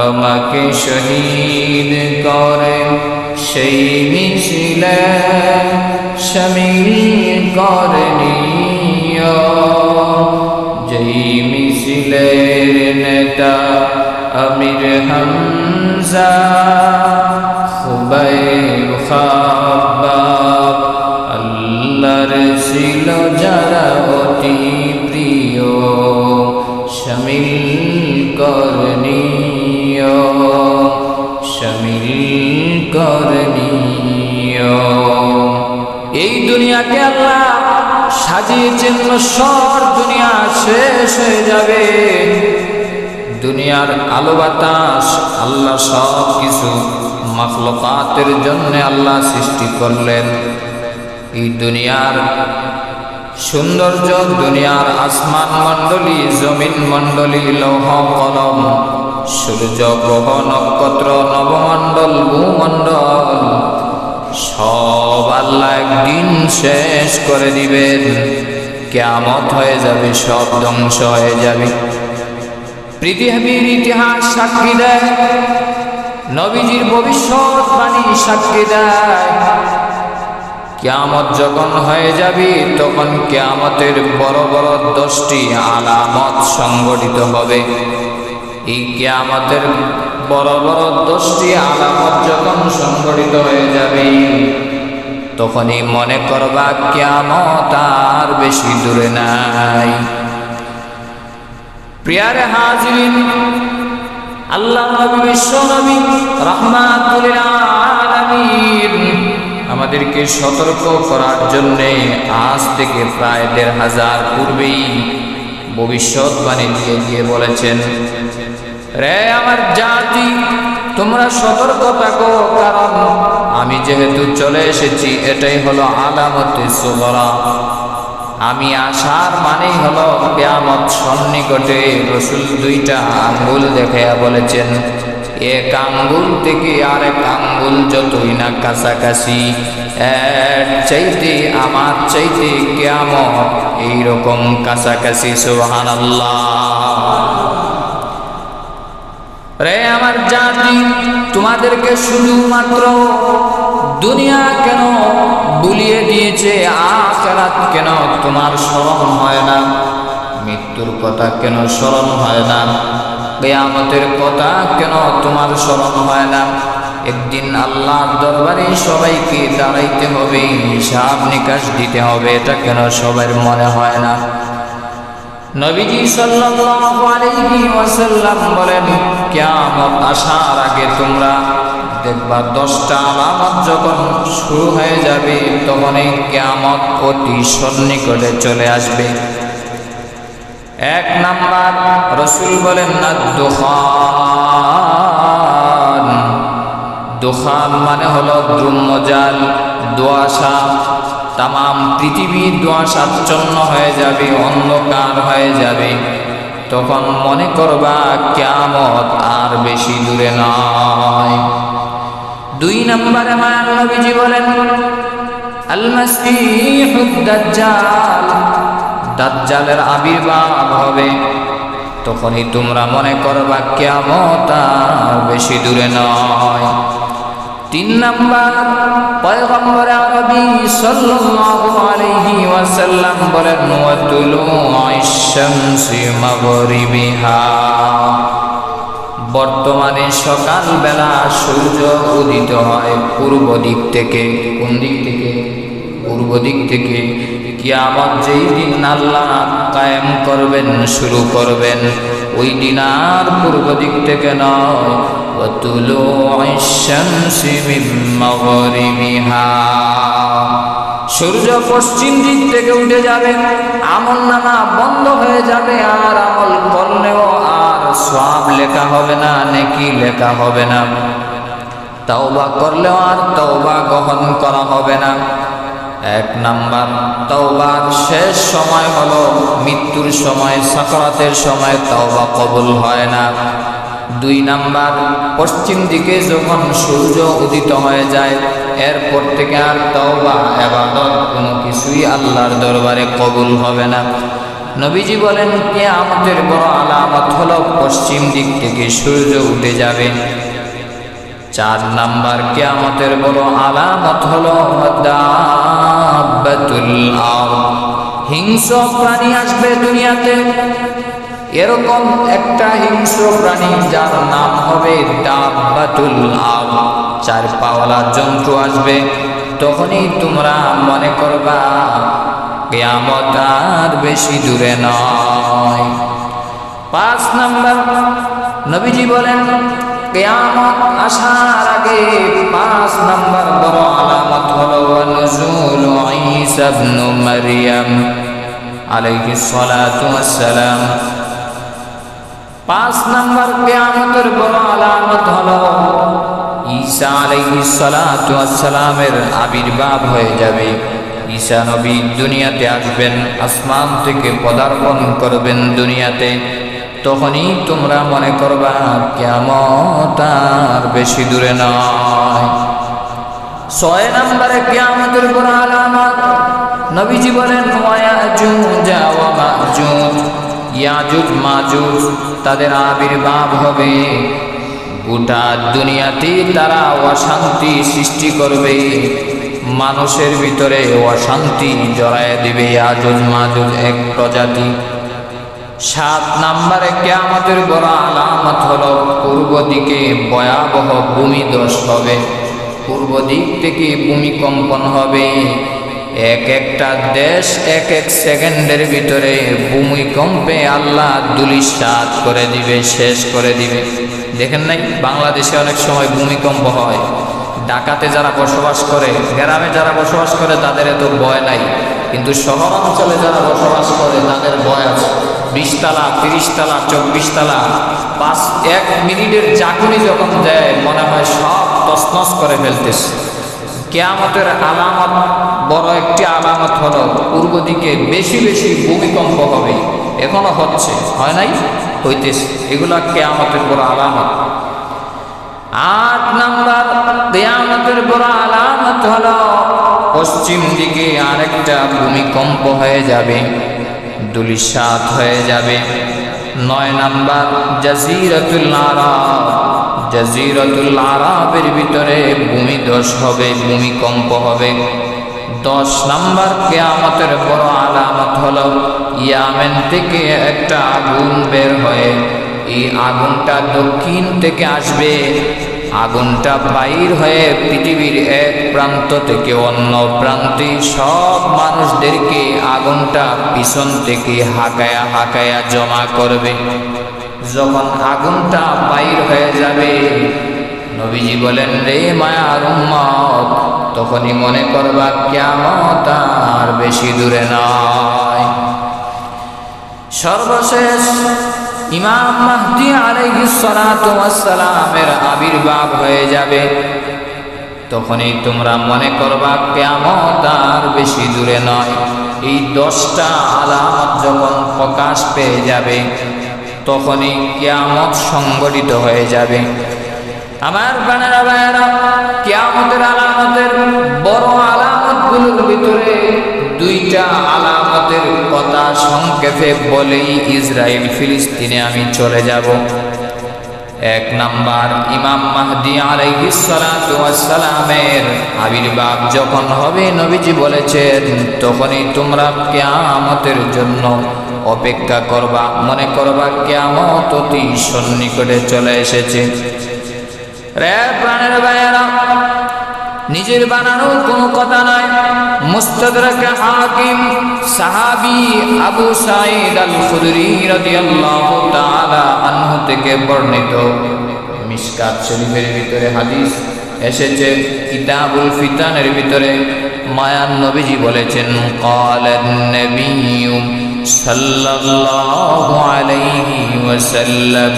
আমাকে শহীদ করে সেই মিছিলে শামিল করে নিও। যেই মিছিলের নেতা আমির হামজা, খুবাইব, খাব্বাব আল্লাহর ছিল যারা অতি প্রিয়, শামিল করে নিও, শামিল করে নিও। এই দুনিয়াকে আল্লাহ সাজিয়েছেন, নশ্বর দুনিয়া শেষ হয়ে যাবে। দুনিয়ার আলো বাতাস আল্লাহ সব কিছু মাখলুকাতের জন্য আল্লাহ সৃষ্টি করলেন। এই দুনিয়ার সৌন্দর্য, দুনিয়ার আসমান মণ্ডলী, জমিন মণ্ডলী, লৌহ কলম, সূর্য, গ্রহ, নক্ষত্র, নবমণ্ডল, ভূমণ্ডল সব আল্লাহ একদিন শেষ করে দিবেন। কিয়ামত হয়ে যাবে, সব ধ্বংস হয়ে যাবে। পৃথিবীর ইতিহাস সাক্ষী দেয়, নবীজির ভবিষ্যৎবাণী সাক্ষী দেয়, কিয়ামত যখন হয়ে যাবে তখন কিয়ামতের বড় বড় 10টি আলামত সংঘটিত হবে। এই কিয়ামতের বড় বড় 10টি আলামত যখন সংঘটিত হয়ে যাবে তখনই মনে করবা কিয়ামত আর বেশি দূরে নাই। প্রিয়ারে হাজিরিন, আল্লাহ নবী, বিশ্ব নবী রাহমাতুল লিল আলামিন আমাদেরকে সতর্ক করার জন্য আজ থেকে প্রায় 1500 পূর্বেই ভবিষ্যৎবাণী দিয়ে বলেছেন, রে আমার জাতি, তোমরা সতর্ক থাকো, কারণ আমি যেহেতু চলে এসেছি এটাই হলো আলামতে সুগরা। আমি আসার মানেই হলো কিয়ামত সন্নিকটে। রাসূল 2টা আঙ্গুল দেখাইয়া বলেছেন, এক আঙ্গুল থেকে আরেক আঙ্গুল যতই না কাছাকাছি, এর চাইতে আমার চাইতে কিয়ামত এইরকম কাছাকাছি। সুবহানাল্লাহ। রে আমার জাতি, তোমাদেরকে শুধুমাত্র দুনিয়া কেন ভুলিয়ে দিয়েছে, আখিরাত কেন তোমার স্মরণ হয় না, মৃত্যুর কথা কেন স্মরণ হয় না, কিয়ামতের কথা কেন তোমার স্মরণ হয় না? একদিন আল্লাহর দরবারে সবাইকে দাঁড়াইতে হবে, হিসাব নিকাশ দিতে হবে, এটা কেন সবার মনে হয় না? নবীজি সাল্লাল্লাহু আলাইহি ওয়াসাল্লাম বলেন, কিয়ামত আসার আগে তোমরা দেখবা 10টা আলামত যখন শুরু হয়ে যাবে তখন এই কিয়ামত অতি সন্নিকটে চলে আসবে। 1 নাম্বার, রাসূল বলেন না দুখান। দুখান মানে হলো দ্রুম্যজাল, দুয়াশা। তামাম পৃথিবী দুয়াশাচ্ছন্ন হয়ে যাবে, অন্ধকার হয়ে যাবে। তখন মনে করবা কিয়ামত আর বেশি দূরে নয়। 2 নম্বরে মায়ার নবীজি বলেন, আল মাসীহুদ দাজ্জাল, দাজ্জালের আবির্ভাব হবে। তখনই তোমরা মনে করবা কিয়ামত আর বেশি দূরে নয়। 3 নাম্বার, পয়গম্বর আরবি সাল্লাল্লাহু আলাইহি ওয়াসাল্লাম বলেন, ওয়া তুলুউশ শামসি মাগরিবিহা। বর্তমানে সকালবেলা সূর্য উদিত হয় পূর্ব দিক থেকে। কোন দিক থেকে? পূর্ব দিক থেকে। কিয়ামত যেই দিন আল্লাহ কায়েম করবেন, শুরু করবেন, ওই দিন আর পূর্ব দিক থেকে নয়, ওয়া তুলুউশ শামসি মিন মাগরিবিহা। সূর্য পশ্চিম দিক থেকে উঠে যাবে, আমলনামা বন্ধ হয়ে যাবে, আর আমল করলেও আর সওয়াব লেখা হবে না, নেকি লেখা হবে না। তওবা করলেও আর তওবা গ্রহণ করা হবে না। 1 নাম্বার, তওবার শেষ সময় হলো মৃত্যুর সময়, সাকরাতের সময় তওবা কবুল হয় না। 2 নাম্বার, পশ্চিম দিকে যখন সূর্য উদিত হয়ে যায় এরপর থেকে আর তওবা ইবাদত কোনো কিছুই আল্লাহর দরবারে কবুল হবে না। নবীজি বলেন কিয়ামতের বড় আলামত হলো পশ্চিম দিক থেকে সূর্য উঠে যাবে। 4 নাম্বার কিয়ামতের বড় আলামত হলো দাব্বাতুল আরদ, হিংস্র প্রাণী আসবে দুনিয়াতে। এরকম একটা হিংস্র প্রাণী যার নাম হবে দাব্বাতুল আরদ, 4 পাওয়ালা জন্তু আসবে। তখনই তোমরা মনে করবা কিয়ামত আর বেশি দূরে নয়। 5 নাম্বার নবীজি বলেন কিয়ামত আসার আগে 5 নাম্বার বড় আলামত হলো নুজুল ঈসা ইবনে মারইয়াম আলাইহিস সালাতু ওয়াস সালাম। 5 নাম্বার কিয়ামতের বড় আলামত হলো ঈসা আলাইহিস সালাতু ওয়াস সালামের আবির্ভাব হয়ে যাবে। ঈসা নবী দুনিয়াতে আসবেন, আসমান থেকে পদার্পণ করবেন দুনিয়াতে। তখনই তোমরা মনে করবা কিয়ামত আর বেশি দূরে নয়। 6 নম্বরে কিয়ামতের বড় আলামত নবীজি বলেন ইয়াজুজ ওয়া মাজুজ, ইয়াজুজ মাজুজ তাদের আবির্ভাব হবে। গোটা দুনিয়াতে তারা অশান্তি সৃষ্টি করবে, মানুষের ভিতরে অশান্তি জড়ায় দিবে। ইয়াজুজ মাজুজ এক প্রজাতি। 7 নম্বরে কিয়ামতের বড় আলামত হলো পূর্ব দিকে ভয়াবহ ভূমিধস হবে, পূর্ব দিক থেকে ভূমিকম্পন হবে। একটা দেশ এক সেকেন্ডের ভিতরে ভূমিকম্পে আল্লাহ ধূলিসাৎ করে দিবে, শেষ করে দিবে। দেখেন নাই বাংলাদেশে অনেক সময় ভূমিকম্প হয়, ঢাকাতে যারা বসবাস করে, গ্রামে যারা বসবাস করে তাদের এত ভয় নাই, কিন্তু শহর অঞ্চলে যারা বসবাস করে তাদের ভয় আছে। 20 তলা 30 তলা 24 তলা 1 মিনিটের ঝাঁকুনি যখন দেয় মনে হয় সব তছনছ করে ফেলতেছে। কিয়ামতের আলামত বড় একটি আলামত হলো পূর্ব দিকে বেশি বেশি ভূমিকম্প হবে। এখনো হচ্ছে, হয় নাই, হইতেছে। এগুলা কিয়ামতের বড় আলামত। 8 নাম্বার কিয়ামতের বড় আলামত হলো পশ্চিম দিকে আরেকটা ভূমিকম্প হয়ে যাবে, ধূলিসাৎ হয়ে যাবে। 9 নাম্বার জাজিরাতুল আরব, জাজিরাতুল আরবের ভিতরে ভূমিধস হবে, ভূমিকম্প হবে। 10 নাম্বার কিয়ামতের বড় আলামত হলো ইয়ামেন থেকে একটা আগুন বের হয়ে, এই আগুনটা দক্ষিণ থেকে আসবে। আগুনটা বাইর হয়ে পৃথিবীর এক প্রান্ত থেকে অন্য প্রান্তে সব মানুষদেরকে আগুনটা পিছন থেকে হাঁকায়া হাঁকায়া জমা করবে। যখন আগুনটা বাইর হয়ে যাবে নবীজি বলেন রে মায়ার উম্মত, তখনই মনে করবা কিয়ামত আর বেশি দূরে নয়। সর্বশেষ ইমাম মাহদী আলাইহিস সালাতু ওয়াস সালামের আবির্ভাব হয়ে যাবে। তখনই তোমরা মনে করবা কিয়ামত আর বেশি দূরে নয়। এই 10টা আলামত যখন প্রকাশ পেয়ে যাবে তখনই কিয়ামত সংঘটিত হয়ে যাবে। আমার বানারা ভাইয়েরা, কিয়ামতের আলামতের বড় আলামতগুলোর ভিতরে 2টা আলামতের কথা সংক্ষেপে বলেই ইসরায়েল ফিলিস্তিনে আমি চলে যাব। 1 নাম্বার ইমাম মাহদী আলাইহিস সালাতু ওয়াস সালামের আবির্ভাব যখন হবে নবীজি বলেছেন তখনই তোমরা কিয়ামতের জন্য অপেক্ষা করবা, মনে করবা কিয়ামত অতি সন্নিকটে চলে এসেছে। রে প্রাণের ভাইয়েরা, নিজের বানানো কোনো কথা নয়। মুস্তাদরাক হাকিম সাহাবী আবু সাঈদ আল খুদরি রাদিয়াল্লাহু তাআলা আনহু থেকে বর্ণিত মিশকাত শরীফের ভিতরে হাদিস এসেছে, কিতাবুল ফিতানের ভিতরে মায়ান নবীজি বলেছেন ক্বালান নবিয়্যু সাল্লাল্লাহু আলাইহি ওয়াসাল্লাম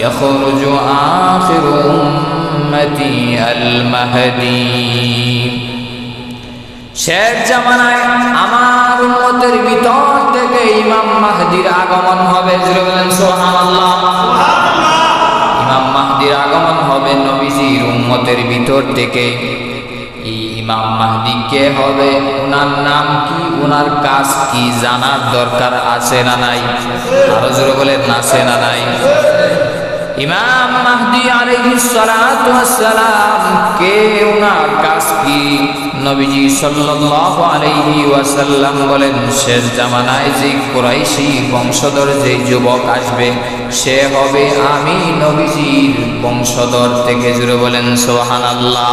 ইয়াখরুজু আখিরু উম্মতি আল মাহদী, শেষ জামানায় আমার উম্মতের ভিতর থেকে ইমাম মাহদীর আগমন হবে। সুবহানাল্লাহ, ইমাম মাহদীর আগমন হবে নবীজির উম্মতের ভিতর থেকে। এই ইমাম মাহদি কে হবে, ওনার নাম কি, ওনার কাজ কি জানার দরকার আছে না নাই? আরো জোরে বলেন আছে না নাই? ইমাম মাহদি আলাইহিস সালাতু ওয়াস সালাম কে, ওনার কাজ কি? নবীজি সাল্লাল্লাহু আলাইহি ওয়াসাল্লাম বলেন, শেষ জামানায় যে কুরাইশি বংশধর যে যুবক আসবে সে হবে আমি নবীজির বংশধর থেকে। জুড়ে বলেন সুবহানাল্লাহ।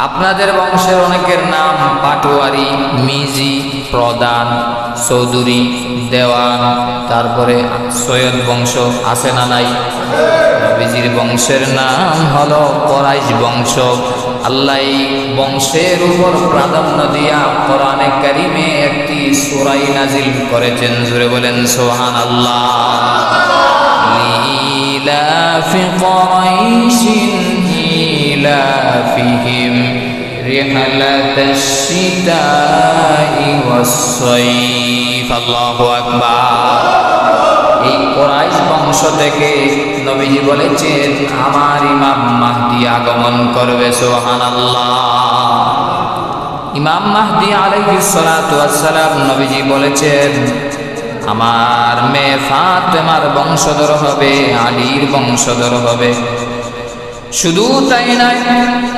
আপনাদের বংশের অনেকের নাম পাটোয়ারি, মিজি, প্রধান, চৌধুরী, দেওয়ান, তারপরে সৈয়দ বংশ আছে না নাই? নবীজির বংশের নাম হলো কুরাইশ বংশ। আল্লাহ এই বংশের উপর প্রাধান্য দিয়া কোরআনে কারিমে একটি সূরা নাজিল করেছেন। জুড়ে বলেন সুবহানাল্লাহ। লিলাফি কুরাইশিন ইলাফিহিম রিহলাতাশ শিতাই ওয়াস সাইফ। আল্লাহু আকবার। এই কুরাইশ বংশ থেকে নবীজি বলেছেন আমার ইমাম মাহদি আগমন করবে। সুবহানাল্লাহ। ইমাম মাহদি আলাইহিস সালাতু ওয়াস সালাম নবীজি বলেছেন আমার মেয়ে ফাতেমার বংশধর হবে, আলীর বংশধর হবে। শুধু তাই নয়,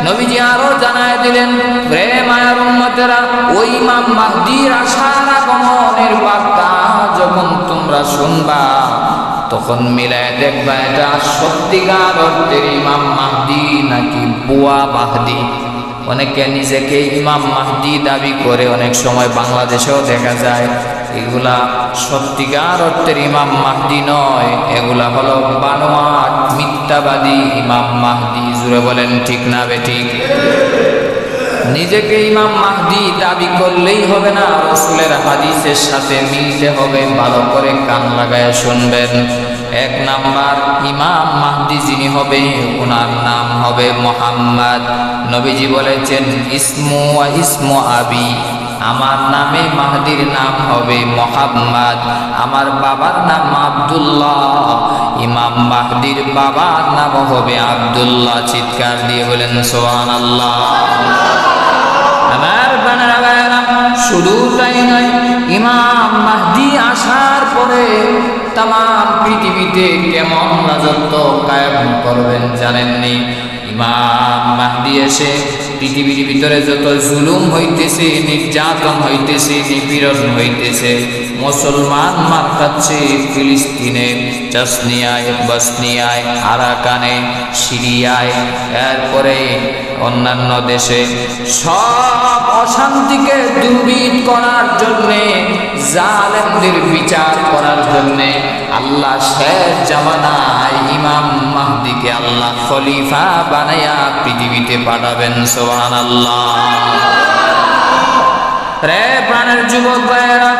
নবীজি আরো জানায় দিলেন, রে মায়ের উম্মতেরা, ওই ইমাম মাহদির আসার আগমনের বার্তা যখন তোমরা শুনবা তখন মিলায় দেখবা এটা সত্যিকার অর্থের ইমাম মাহদি নাকি বুয়া মাহদি। অনেকে নিজেকে ইমাম মাহদি দাবি করে, অনেক সময় বাংলাদেশেও দেখা যায়। এগুলা সত্যিকার অর্থের ইমাম মাহদি নয়, এগুলা হলো বানোয়াট মিথ্যাবাদী ইমাম মাহদি। জুড়ে বলেন ঠিক না বেঠিক? নিজেকে ইমাম মাহদি দাবি করলেই হবে না, রাসূলের হাদিসের সাথে মিলতে হবে। ভালো করে কান লাগায় শুনবেন। এক নাম্বার, ইমাম মাহদি যিনি হবে ওনার নাম হবে মুহাম্মদ। নবীজি বলেছেন ইসমু ওয়া ইসমু আবি, আমার নামে মাহদির নাম হবে মুহাম্মদ, আমার বাবার নাম আব্দুল্লাহ, ইমাম মাহদির বাবার নাম হবে আব্দুল্লাহ। চিৎকার দিয়ে বলেন সুবহানাল্লাহ। আমার বানারা ভাইরা, শুধু তাই নয়, ইমাম মাহদি আসার পরে তাম পৃথিবীতে কেমন রাজত্ব কায়েম করবেন জানেননি? ইমাম মাহদি এসে পৃথিবীর ভিতরে যত জুলুম হইতেছে, নির্যাতন হইতেছে, নিপীড়ন হইতেছে, মুসলমান মার খাচ্ছে ফিলিস্তিনে, চাসনিয়ায়, বসনিয়ায়, আরাকানে, সিরিয়ায়, এরপরে অন্যান্য দেশে, সব অশান্তিকে দূরীত করার জন্যে, জালেমদের বিচার করার জন্যে আল্লাহ শেষ জামানায় ইমাম মাহদিকে আল্লাহ খলিফা বানায়া পৃথিবীতে পাঠাবেন। সুবহানাল্লাহ। রে প্রাণের যুবক ভাইয়েরা,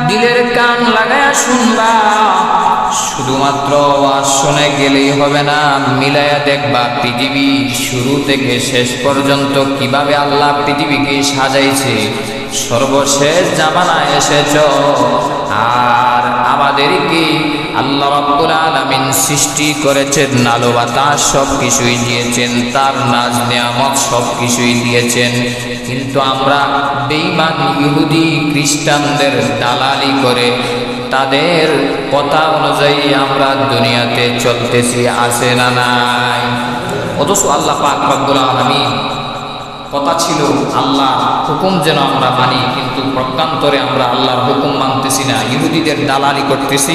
দিলের কান লাগায়া শুনবা। শুধুমাত্র ওয়াজ শুনে গেলেই হবে না, মিলায়া দেখবা পৃথিবী শুরু থেকে শেষ পর্যন্ত কিভাবে আল্লাহ পৃথিবীকে সাজাইছে। সর্বশেষ জামানায় এসেছ, আর আমাদেরকে আল্লাহ রাব্বুল আলামিন সৃষ্টি করেছেন, আলো বাতাস সব কিছুই দিয়েছেন, তার নাজ নিয়ামত সব কিছুই দিয়েছেন। কিন্তু আমরা বেঈমান ইহুদি খ্রিস্টানদের দালালি করে তাদের কথা অনুযায়ী আমরা দুনিয়াতে চলতেছি, আছে না নাই? অথচ আল্লাহ পাক রব্বুল আলামিন কথা ছিল আল্লাহর হুকুম যেন আমরা মানি, কিন্তু প্রকান্তরে আমরা আল্লাহর হুকুম মানতেছি না, ইহুদিদের দালালি করতেছি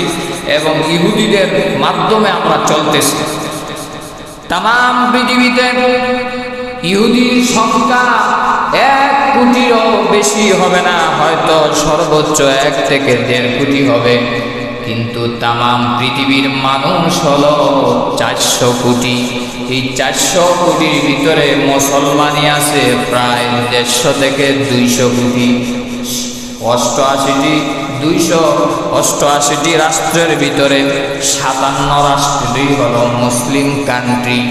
এবং ইহুদিদের মাধ্যমে আমরা চলতেছি। তাম পৃথিবীতে ইহুদির সংখ্যা 1 কোটিরও বেশি হবে না, হয়তো সর্বোচ্চ 1 থেকে 1.5 কোটি হবে। কিন্তু তাম পৃথিবীর মানুষ হলো 400 কোটি। এই 400 কোটির ভিতরে মুসলমানই আছে প্রায় 150 থেকে 200 কোটি। 288টি রাষ্ট্রের ভিতরে 57 রাষ্ট্রই হলো মুসলিম কান্ট্রি।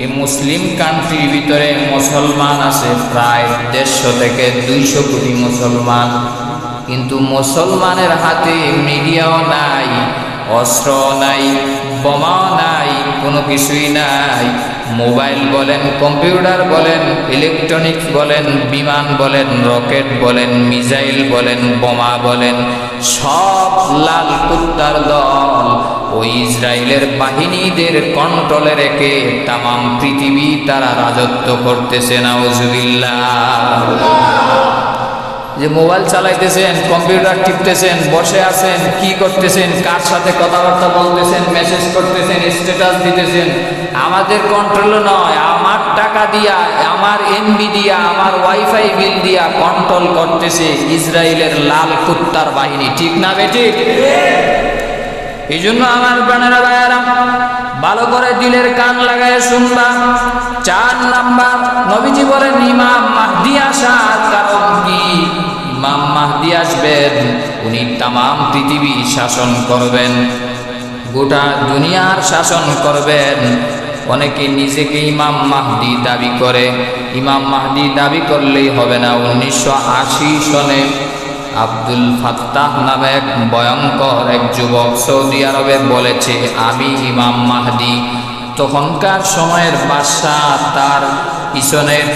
এই মুসলিম কান্ট্রির ভিতরে মুসলমান আছে প্রায় 150 থেকে 200 কোটি মুসলমান। কিন্তু মুসলমানের হাতে মিডিয়াও নাই, অস্ত্র নাই, বোমাও নাই, কোনো কিছুই নাই। মোবাইল বলেন, কম্পিউটার বলেন, ইলেকট্রনিক্স বলেন, বিমান বলেন, রকেট বলেন, মিসাইল বলেন, বোমা বলেন, সব লাল কুত্তার দল ওই ইসরায়েলের বাহিনীদের কন্ট্রোলে রেখে তামাম পৃথিবী তারা রাজত্ব করতেছে। নাউজুবিল্লাহ। যে মোবাইল চালাইতেছেন, কম্পিউটার টিপতেছেন, বসে আছেন, কি করতেছেন, কার সাথে কথাবার্তা বলতেছেন, মেসেজ করতেছেন, স্ট্যাটাস দিতেছেন, আমাদের কন্ট্রোলে নয়, আমার টাকা দিয়া, আমার এমবি দিয়া, আমার ওয়াইফাই বিল দিয়া কন্ট্রোল করতেছে ইসরায়েলের লাল কুত্তার বাহিনী। ঠিক না বেঠিক? এই জন্য আমার প্রাণেরা ভাইয়েরা, ভালো করে দিলের কান লাগায় শুনবা। 4 নাম্বার, নবীজি বলেন ইমাম মাহদি আসার কারণ কি? ইমাম মাহদি আসবেন, উনি তামাম পৃথিবী শাসন করবেন, গোটা দুনিয়ার শাসন করবেন। অনেকে নিজেকে ইমাম মাহদি দাবি করে। ইমাম মাহদি দাবি করলেই হবে না। 1980 সনে আব্দুল ফাত্তাহ নামে এক ভয়ঙ্কর এক যুবক সৌদি আরবে বলেছে, আমি ইমাম মাহদি। তখনকার সময়ের বাদশাহ তার পিছনের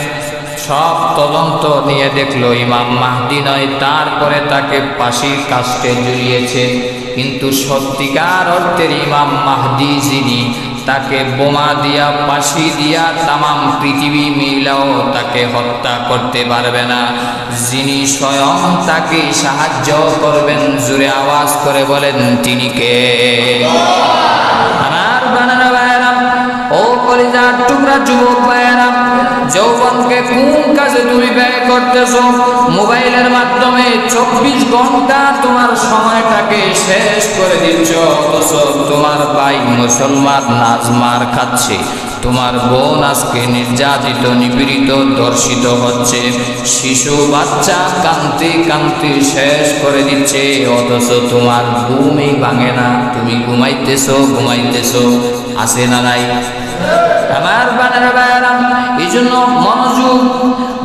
সব তদন্ত নিয়ে দেখলো ইমাম মাহদি নয়, তারপরে তাকে ফাঁসির কাস্টে ঝুলিয়েছে। কিন্তু সত্যিকার অর্থের ইমাম মাহদি যিনি, তাকে বোমা দিয়া, ফাঁসি দিয়া তামাম পৃথিবী মিলাও তাকে হত্যা করতে পারবে না। যিনি স্বয়ং তাকে সাহায্য করবেন, জোরে আওয়াজ করে বলেন তিনি কে? আমার বানানা ভাইয়েরা, ও কলিজার টুকরা যুবক ভাইয়েরা, যৌবনকে কোন কাজে তুমি ব্যয় করতেছো? মোবাইলের মাধ্যমে 24 ঘন্টা তোমার সময়টাকে শেষ করে দিচ্ছ, অথচ তোমার ভাই মুসলমান নাজমার খাচ্ছে, তোমার বোন আজকে নির্যাতিত, নিপীড়িত, ধর্ষিত হচ্ছে, শিশু বাচ্চা কাঁদতে কাঁদতে শেষ করে দিচ্ছে, অথচ তোমার ঘুমই ভাঙে না, তুমি ঘুমাইতেছো। আছে না নাই? আমার বানারা ভাইয়েরা, এই জন্য মনোযোগ।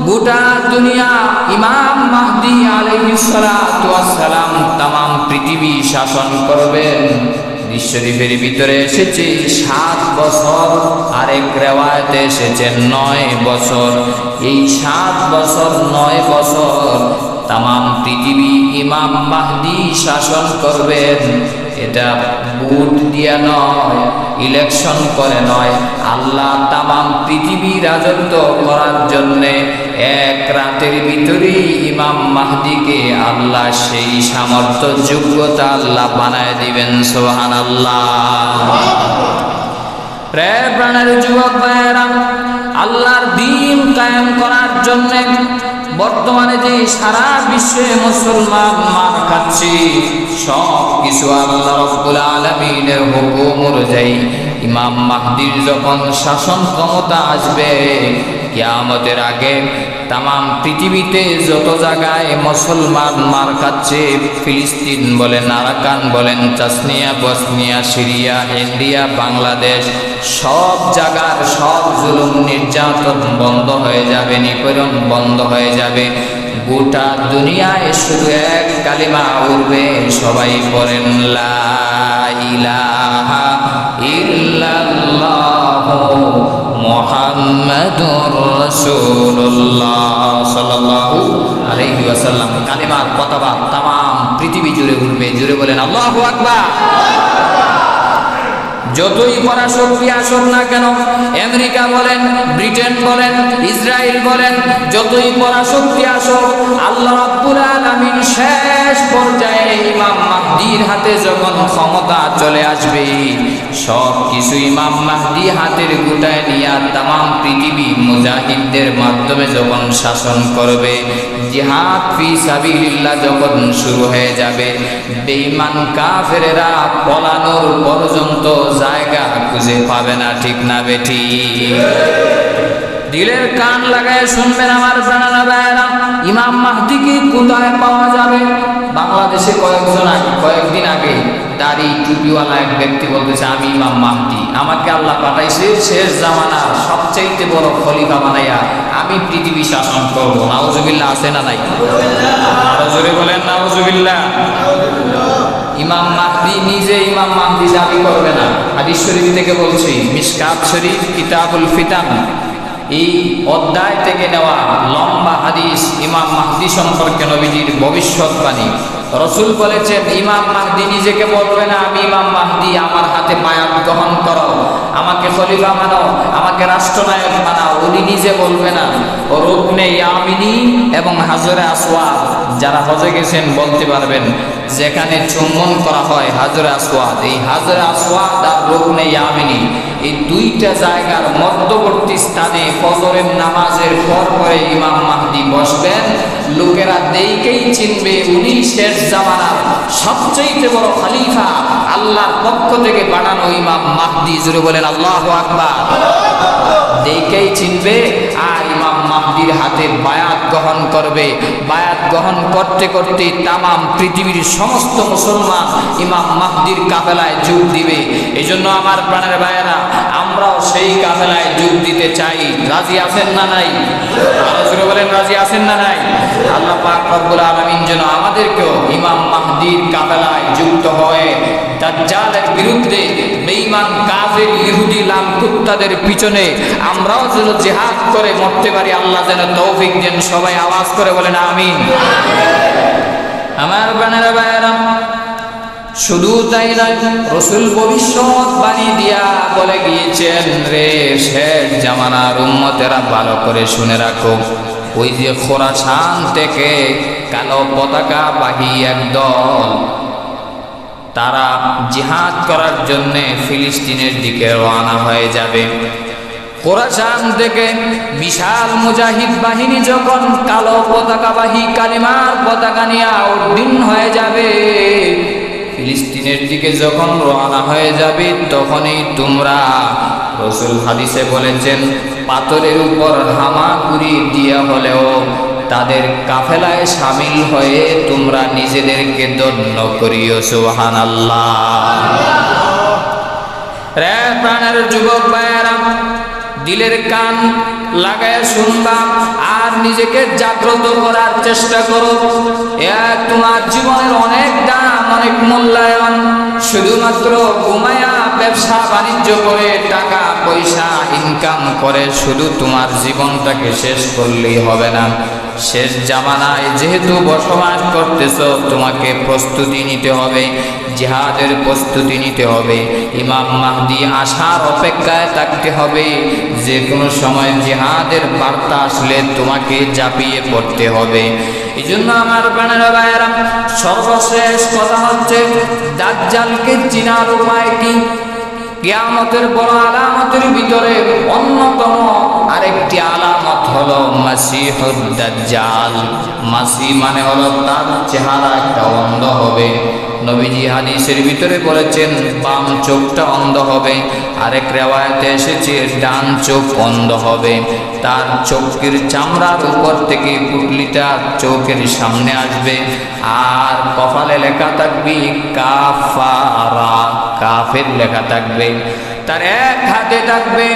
গোটা দুনিয়া ইমাম মাহদি আলাইহিস সালাতু ওয়াস সালাম তামাম পৃথিবী শাসন করবেন। শরীফের ভিতরে এসেছে 7 বছর, আরেক রেওয়ায়েতে এসেছে 9 বছর। এই 7 বছর 9 বছর তামাম পৃথিবী ইমাম মাহদি শাসন করবেন। এটা ভোট দিয়া নয়, ইলেকশন করে নয়, আল্লাহ তামাম পৃথিবী রাজত্ব করার জন্যে এক রাতের ভিতরেই ইমাম মাহদিকে আল্লাহ সেই সামর্থ্য, যোগ্যতা আল্লাহ বানায় দিবেন। সুবহানাল্লাহ। প্রাণের যুবক ভাইয়েরা, আল্লাহর দ্বীন কায়েম করার জন্যে বর্তমানে যে সারা বিশ্বে মুসলমান মার খাচ্ছে, সব কিছু আল্লাহ রাব্বুল আলামিনের হুকুম অনুযায়ী ইমাম মাহদির যখন শাসন ক্ষমতা আসবে, কিয়ামতের আগে তামাম পৃথিবীতে যত জায়গায় মুসলমান মার খাচ্ছে, ফিলিস্তিন বলেন, আরাকান বলেন, চাচনিয়া, বসনিয়া, সিরিয়া, ইন্ডিয়া, বাংলাদেশ, সব জায়গার সব জুলুম নির্যাতন বন্ধ হয়ে যাবে, নিপীড়ন বন্ধ হয়ে যাবে। গোটা দুনিয়ায় শুধু এক কালিমা উঠবে, সবাই বলেন লা ইলাহা ইল্লাল্লাহু মুহাম্মাদুর রাসূলুল্লাহ সাল্লাল্লাহু আলাইহি ওয়াসাল্লাম। কালিমার পতাকা তামাম পৃথিবী জুড়ে উঠবে। জুড়ে বলেন আল্লাহু আকবার। যতই পরাশক্তি আসুক না কেন, আমেরিকা বলেন, ব্রিটেন বলেন, ইসরায়েল বলেন, যতই পরাশক্তি আসুক, আল্লাহ রাব্বুল আলামিন শেষ পর্যায়ে ইমাম মাহদির হাতে যখন ক্ষমতা চলে আসবে, সব কিছু ইমাম মাহদি হাতের গুটায় নিয়ে তামাম পৃথিবী মুজাহিদদের মাধ্যমে যখন শাসন করবে, জিহাদ ফি সাবিলিল্লাহ যখন শুরু হয়ে যাবে, বেঈমান কাফেরেরা পলানোর পর্যন্ত জায়গা খুঁজে পাবে না। ঠিক না বেঠি? দিলের কান লাগায় শুনবেন আমার প্রাণানা ভাইয়েরা, ইমাম মাহদিকে কোথায় পাওয়া যাবে? বাংলাদেশে কয়েকদিন আগে দাড়ি টুপিওয়ালা এক ব্যক্তি বলতেছে, আমি ইমাম মাহদি, আমাকে আল্লাহ পাঠাইছে শেষ জামানার সবচাইতে বড় খলিফা বানাইয়া আমি পৃথিবী শাসন করব। নাউজুবিল্লাহ। আছে না নাই? আরো জোরে বলেন নাউজুবিল্লাহ। ইমাম মাহদী নিজে ইমাম মাহদী দাবি করবে না। হাদিস শরীফ থেকে বলছি, মিশকাত শরীফ কিতাবুল ফিতান এই অধ্যায় থেকে নেওয়া লম্বা হাদিস ইমাম মাহদী সম্পর্কে নবীজির ভবিষ্যৎবাণী। রসুল বলেছেন, ইমাম মাহদী নিজেকে বলবে না আমি ইমাম মাহদী, আমার হাতে বায়াত গ্রহণ করো, আমাকে খলিফা মানো, আমাকে রাষ্ট্রনায়ক বানাও। উনি নিজে বলবে না। ও রুকনে ইয়ামিনী এবং হাজরে আসওয়াদ, যারা হজে গেছেন বলতে পারবেন, যেখানে চুম্বন করা হয় হাজরে আসওয়াদ, এই হাজরে আসওয়াদ আর রুকনে ইয়ামিনী এই দুইটা জায়গার মধ্যবর্তী স্থানে ফজরের নামাজের পর পরে ইমাম মাহদী বসবেন। লোকেরা দেখেই চিনবে উনি শেষ জামানার সবচেয়ে বড় খলিফা, আল্লাহর পক্ষ থেকে বানানো ইমাম মাহদী। জোরে বলেন আল্লাহু আকবার। দেখেই চিনবে আর ইমাম মাহদীর হাতে বায়াত গ্রহণ করবে। বায়াত গ্রহণ করতে করতে তামাম পৃথিবীর সমস্ত মুসলমান ইমাম মাহদীর কাফেলায় যোগ দিবে। এই জন্য আমার প্রাণের ভাইয়েরা, আমরাও সেই কাফেলায় যোগ দিতে চাই। রাজি আছেন না নাই? আরো জোরে বলেন, রাজি আছেন না নাই? আল্লাহ পাক রব্বুল আলামিন যেন আমাদেরকেও ইমাম মাহদীর কাফেলায় যুক্ত হয়ে দাজ্জালের বিরুদ্ধে, বেঈমান কাফের ইহুদি লামকুত্তাদের পিছনে আমরাও যেন জিহাদ করে মরতে পারি। আল্লাহ যেন তৌফিক দেন। সবাই আওয়াজ করে বলেন আমিন। আমার প্রাণের ভাইয়েরা, শুধু তাই নয়, রসুল ভবিষ্যৎবাণী দিয়া বলে গিয়েছেন, রে শেষ জামানার উম্মতেরা ভালো করে শুনে রাখো, ওই যে খোরাসান থেকে কালো পতাকা বাহী একদল, তারা জিহাদ করার জন্য ফিলিস্তিনের দিকে রওনা হয়ে যাবে। খোরাসান থেকে বিশাল মুজাহিদ বাহিনী যখন কালো পতাকাবাহী কালিমার পতাকা নিয়ে উদ্দিন হয়ে যাবে, ফিলিস্তিনের দিকে যখন রওনা হয়ে যাবে, তখনই তোমরা, রসুল হাদিসে বলেছেন, পাথরের উপর হামাগুড়ি দিয়া হলেও তাদের কাফেলায় শামিল হয়ে তোমরা নিজেদেরকে ধন্য করিও। সুবহানাল্লাহ। রে প্রাণের যুবক ভাইয়েরা, দিলের কান লাগায় শুনবা আর নিজেকে জাগ্রত করার চেষ্টা করো। তোমার জীবনের অনেক দাম, অনেক মূল্যায়ন। শুধুমাত্র ঘুমায়া ব্যবসা বাণিজ্য করে টাকা পয়সা ইনকাম করে শুধু তোমার জীবনটাকে শেষ করলেই হবে না। শেষ জামানায় যেহেতু বসবাস করতেছ, তোমাকে প্রস্তুতি নিতে হবে, জিহাদের প্রস্তুতি নিতে হবে, ইমাম মাহদী আসার অপেক্ষায় থাকতে হবে। যে কোনো সময় জিহাদের বার্তা আসলে তোমাকে ঝাঁপিয়ে পড়তে হবে। এই জন্য আমার প্রাণের ভাইয়েরা, সর্বশেষ কথা হচ্ছে, দাজ্জালকে চিনার উপায় কি? কিয়ামতের বড় আলামতের ভিতরে অন্যতম আরেকটি আলামত হলো মাসিহুদ দাজ্জাল। মাসি মানে হলো তার চেহারা একটা অন্ধ হবে। নবীজি হাদিসের ভিতরে বলেছেন বাম চোখটা অন্ধ হবে, আরেক রিওয়ায়াতে এসেছে ডান চোখ অন্ধ হবে। তার চোখের চামড়ার উপর থেকে পুটলিটা চোখের সামনে আসবে, আর কপালে লেখা থাকবে কাফারা, কাফের লেখা থাকবে। তার এক হাতে থাকবে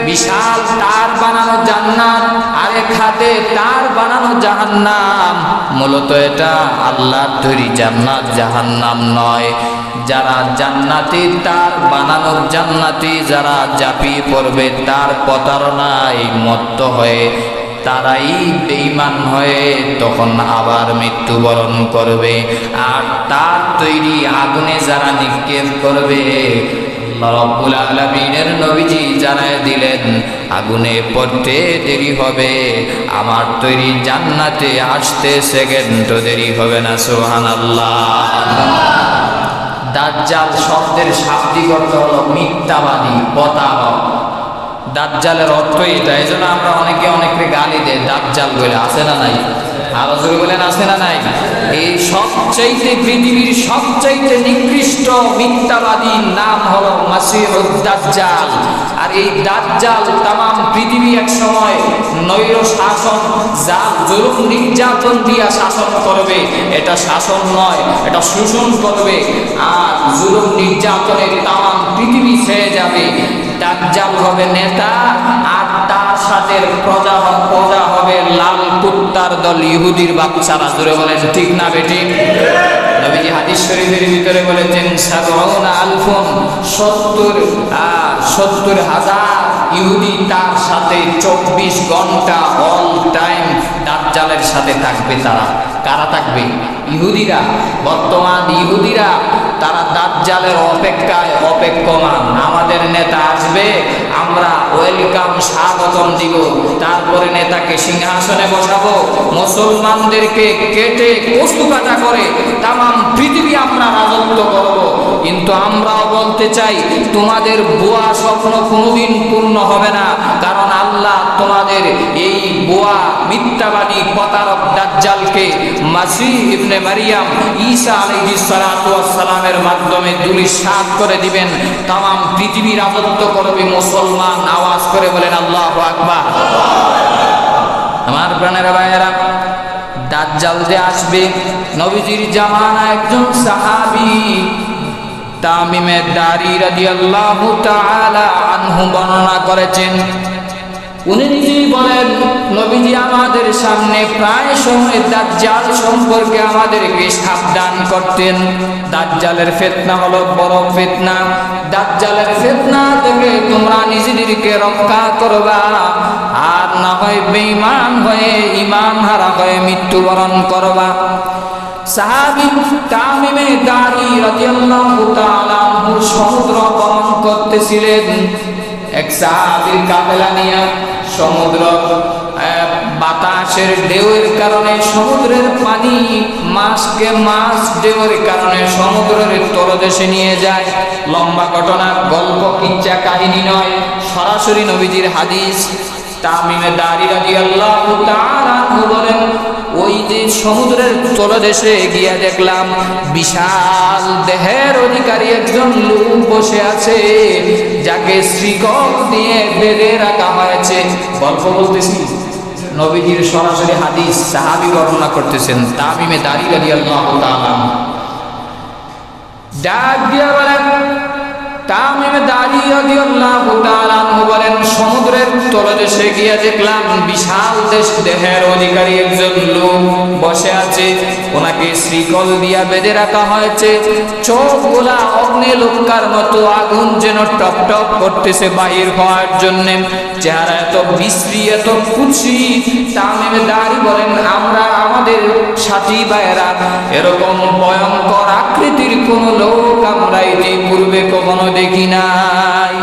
বিশাল তার বানানো জান্নাত, আরেক হাতে তার বানানো জাহান্নাম। মূলত এটা আল্লাহর তৈরি জান্নাত, জাহান্নাম নয়। যারা জান্নাতি, তার বানানোর জান্নাতি যারা ঝাঁপিয়ে পড়বে তার প্রতারণায় মত্ত হয়ে, তারাই বেঈমান হয়ে তখন আবার মৃত্যুবরণ করবে। আর তার তৈরি আগুনে যারা নিক্ষেপ করবে, রব্বুল আলামিনের নবীজি জানায় দিলেন, আগুনে পড়তে দেরি হবে, আমার তৈরি জান্নাতে আসতে সেকেন্ডও দেরি হবে না। সুবহানাল্লাহ। দাজ্জাল শব্দের শাব্দিক অর্থ হলো মিথ্যাবাদী, প্রতারক। দাজ্জালের অর্থ এটা। এই জন্য আমরা অনেকে গালি দেয় দাজ্জাল বলে, আছে না নাই? আরো জোরে বলেন, আছে না নাই? এই সবচাইতে পৃথিবীর সবচাইতে নিকৃষ্ট মিথ্যাবাদীর নাম হলো মাসিহুদ দাজ্জাল। আর এই দাজ্জাল তামাম পৃথিবী এক সময় নৈর শাসন, জুলুম নির্যাতন দিয়া শাসন করবে। এটা শাসন নয়, এটা শোষণ করবে। আর জুলুম নির্যাতনের তামাম পৃথিবী ছেয়ে যাবে। দাজ্জাল হবে নেতা, আর তার সাথের প্রজা হবে লাল কুত্তার দল, ইহুদির বাচ্চারা। জোরে বলেন ঠিক না বেঠিক? নবীজি হাদিস শরীফের ভিতরে বলেছেন 70,000 ইহুদি তার সাথে 24 ঘন্টা অল টাইম দাজ্জালের সাথে থাকবে। তারা কারা থাকবে? ইহুদিরা। বর্তমান ইহুদিরা তারা দাজ্জালের অপেক্ষায় অপেক্ষমান। আমাদের নেতা আসবে, আমরা ওয়েলকাম স্বাগতম দিব, তারপরে নেতাকে সিংহাসনে বসাবো, মুসলমানদেরকে কেটে কচু কাটা করে তামাম পৃথিবী আমরা রাজত্ব করব। কিন্তু আমরাও বলতে চাই, তোমাদের বুয়া স্বপ্ন কোনোদিন পূর্ণ হবে না, কারণ আল্লাহ তোমাদের এই বুয়া মিথ্যাবাদী প্রতারক দাজ্জালকে মাসিহ ইবনে মারিয়াম ঈসা আলাইহিস সালাতু ওয়াস সালামের মাধ্যমে ধূলিসাৎ করে দিবেন। তামাম পৃথিবী রাজত্ব করবে মুসলমান। আওয়াজ করে বলেন আল্লাহু আকবার। আমার প্রাণের ভাইয়েরা, দাজ্জাল যে আসবে, নবীজির জামানা একজন সাহাবী তামিমে দারি রাদিয়াল্লাহু তাআলা আনহু বর্ণনা করেছেন। উনি নিজেই বলেন, নবীজি আমাদের সামনে প্রায় সময় দাজ্জাল সম্পর্কে আমাদেরকে সাবধান করতেন। দাজ্জালের ফিতনা হলো বড় ফিতনা। দাজ্জালের ফিতনা থেকে তোমরা নিজেদেরকে রক্ষা করবা, আর না হয় বেঈমান হয়ে ঈমান হারা হয়ে মৃত্যুবরণ করবা। সাহাবী তামিমে দারি রাদিয়াল্লাহু তাআলা আনহু সমুদ্র গমন করতেছিলেন। এক সাহাবীর কাফেলা নিয়ে সমুদ্র বাতাসের ঢেউয়ের কারণে সমুদ্রের পানি মাছকে মাছ ঢেউয়ের কারণে সমুদ্রের তলদেশে নিয়ে যায়। লম্বা ঘটনা, গল্প কিচ্ছা কাহিনী নয়, সরাসরি নবীজির হাদিস। তামিমে দারি রাদিয়াল্লাহু তাআলা আনহু বলেন, ওই যে সমুদ্রের তলদেশে গিয়ে দেখলাম বিশাল দেহের অধিকারী একজন লোক বসে আছে, যাকে শ্রীকল দিয়ে বেঁধে রাখা হয়েছে। গল্প বলতেছি, নবীজির সরাসরি হাদিস, সাহাবী বর্ণনা করতেছেন। তামিমে দারি রাদিয়াল্লাহু তাআলা ডাক দিয়ে বলেন, তামিমে দারি রাদিয়াল্লাহু তাআলা আনহু বলেন, সমুদ্রের তলদেশে গিয়ে দেখলাম বিশাল দেহের অধিকারী একজন লোক বসে আছে, ওনাকে শ্রীকল দিয়া বেঁধে রাখা হয়েছে। চোখগুলা অগ্নিলোকার মতো আগুন যেন টপ টপ করতেছে বাহির হওয়ার জন্য। চেহারা এত বিশ্রী, এত কুৎসি। তামিমে দারি বলেন, আমরা আমাদের সাথী ভাইয়েরা এরকম ভয়ঙ্কর আকৃতির কোন লোক আমরা এই পূর্বে কখনো দেখি নাই।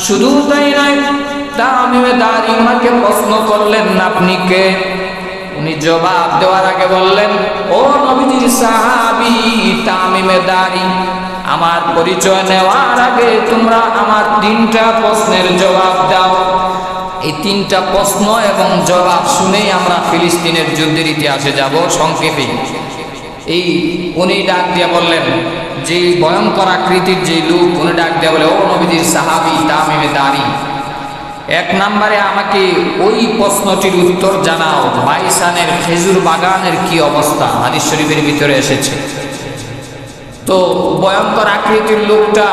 শুধু তাই নয়, তামিমে দারি ওনাকে প্রশ্ন করলেন, আপনি কে? উনি জবাব দেওয়ার আগে বললেন, ও নবীজির সাহাবী তামিমে দারি, আমার পরিচয় নেওয়ার আগে তোমরা আমার 3টা প্রশ্নের জবাব দাও। এই 3টা প্রশ্ন এবং জবাব শুনেই আমরা ফিলিস্তিনের যুদ্ধের ইতিহাসে যাব সংক্ষেপে। এই উনি ডাক দিয়ে বললেন, যে ভয়ঙ্কর আকৃতির যে লোক, উনি ডাক দিয়ে বলে, ও নবীজির সাহাবী তামিমে দারি, 1 নম্বরে আমাকে ওই প্রশ্নটির উত্তর জানাও, বাইসানের খেজুর বাগানের কি অবস্থা? হাদিস শরীফের ভিতরে এসেছে। তো ভয়ঙ্কর আকৃতির লোকটা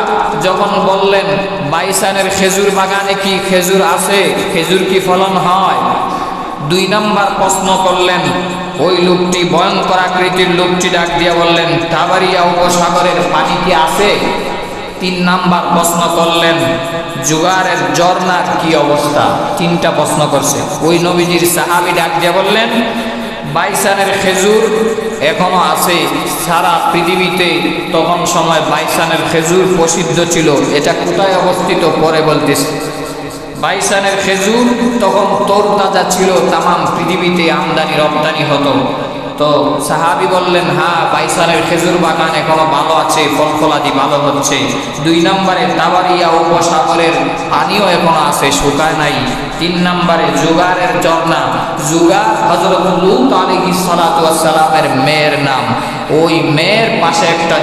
যখন বললেন, বাইসানের খেজুর বাগানে কি খেজুর আছে, খেজুর কি ফলন হয়? 2 নম্বর প্রশ্ন করলেন, ওই লোকটি, ভয়ঙ্কর আকৃতির লোকটি ডাক দিয়ে বললেন, তাবারিয়া উপসাগরের পানি কি আছে? 3 নম্বর প্রশ্ন করলেন, জুগারের ঝর্ণার কি অবস্থা? 3টা প্রশ্ন করছে। ওই নবীজির সাহাবী ডাক দিয়ে বললেন, বাইসানের খেজুর এখনো আছে সারা পৃথিবীতে। তখন সময় বাইসানের খেজুর প্রসিদ্ধ ছিল। এটা কোথায় অবস্থিত পরে বলতেছে। বাইসানের খেজুর তখন তরতাজা ছিল, তামাম পৃথিবীতে আমদানি রপ্তানি হতো। তো সাহাবী বললেন, হ্যাঁ, বাইসানের খেজুর বাগান এখনো ভালো আছে, ফল ফলাদি ভালো হচ্ছে। 2 নম্বরে তাবারিয়া উপসাগরের পানিও এখনো আছে, শুকায় নাই। 3 নম্বরে জুগারের ঝর্ণা। জুগার হযরত লূত আলাইহিস সালাতু ওয়াস সালামের মেয়ের নাম। ওই মেয়ের পাশে একটা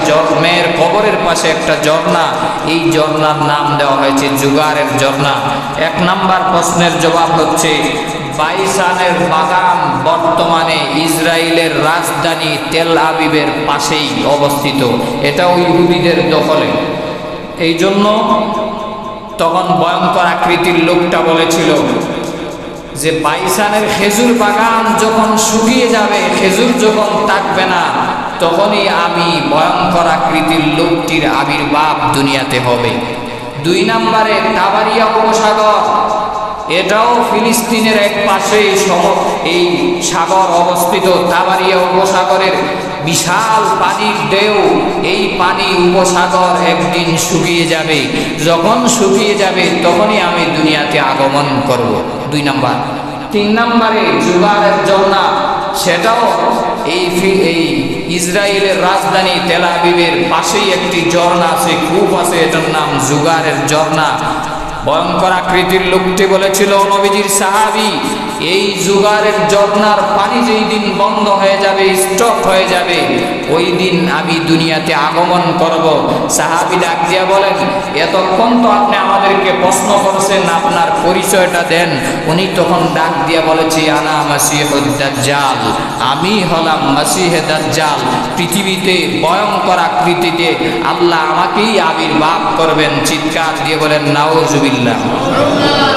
মেয়ের কবরের পাশে একটা ঝর্ণা, এই ঝর্ণার নাম দেওয়া হয়েছে জুগারের ঝর্ণা। 1 নম্বর প্রশ্নের জবাব হচ্ছে, বাইসানের বাগান বর্তমানে ইসরায়েলের রাজধানী তেল আবিবের পাশেই অবস্থিত। এটাও ইহুদিদের দখলে। এই জন্য তখন ভয়ঙ্কর আকৃতির লোকটা বলেছিল, যে বাইসানের খেজুর বাগান যখন শুকিয়ে যাবে, খেজুর যখন থাকবে না, তখনই আমি ভয়ঙ্কর আকৃতির লোকটির আবির্ভাব দুনিয়াতে হবে। 2 নম্বরে তাবারিয়া উপসাগর, এটাও ফিলিস্তিনের এক পাশে এই সাগর অবস্থিত। তাবারিয়া উপসাগরের বিশাল পানির ঢেউ, এই পানি উপসাগর একদিন শুকিয়ে যাবে। যখন শুকিয়ে যাবে তখনই আমি দুনিয়াতে আগমন করব। 2 নম্বর। 3 নম্বরে জুগারের ঝর্ণা, সেটাও এই ইসরায়েলের রাজধানী তেল আবিবের পাশেই একটি ঝর্ণা আছে, কূপ আছে, এটার নাম জুগারের ঝর্ণা। ভয়ঙ্কর আকৃতির লোকটি বলেছিল, নবীজির সাহাবী, এই জুগারের ঝর্ণার পানি যেই দিন বন্ধ হয়ে যাবে, স্টপ হয়ে যাবে, ওই দিন আমি দুনিয়াতে আগমন করব। সাহাবী ডাক দিয়া বলেন, এতক্ষণ তো আপনি আমাদেরকে প্রশ্ন করছেন, আপনার পরিচয়টা দেন। উনি তখন ডাক দিয়া বলেছে, আনা মাসিহুদ দাজ্জাল, আমি হলাম মাসিহে দাজ্জাল। পৃথিবীতে ভয়ঙ্কর আকৃতিতে আল্লাহ আমাকেই আবির্ভাব করবেন। চিৎকার দিয়ে বলেন নাউজুবিল্লাহ,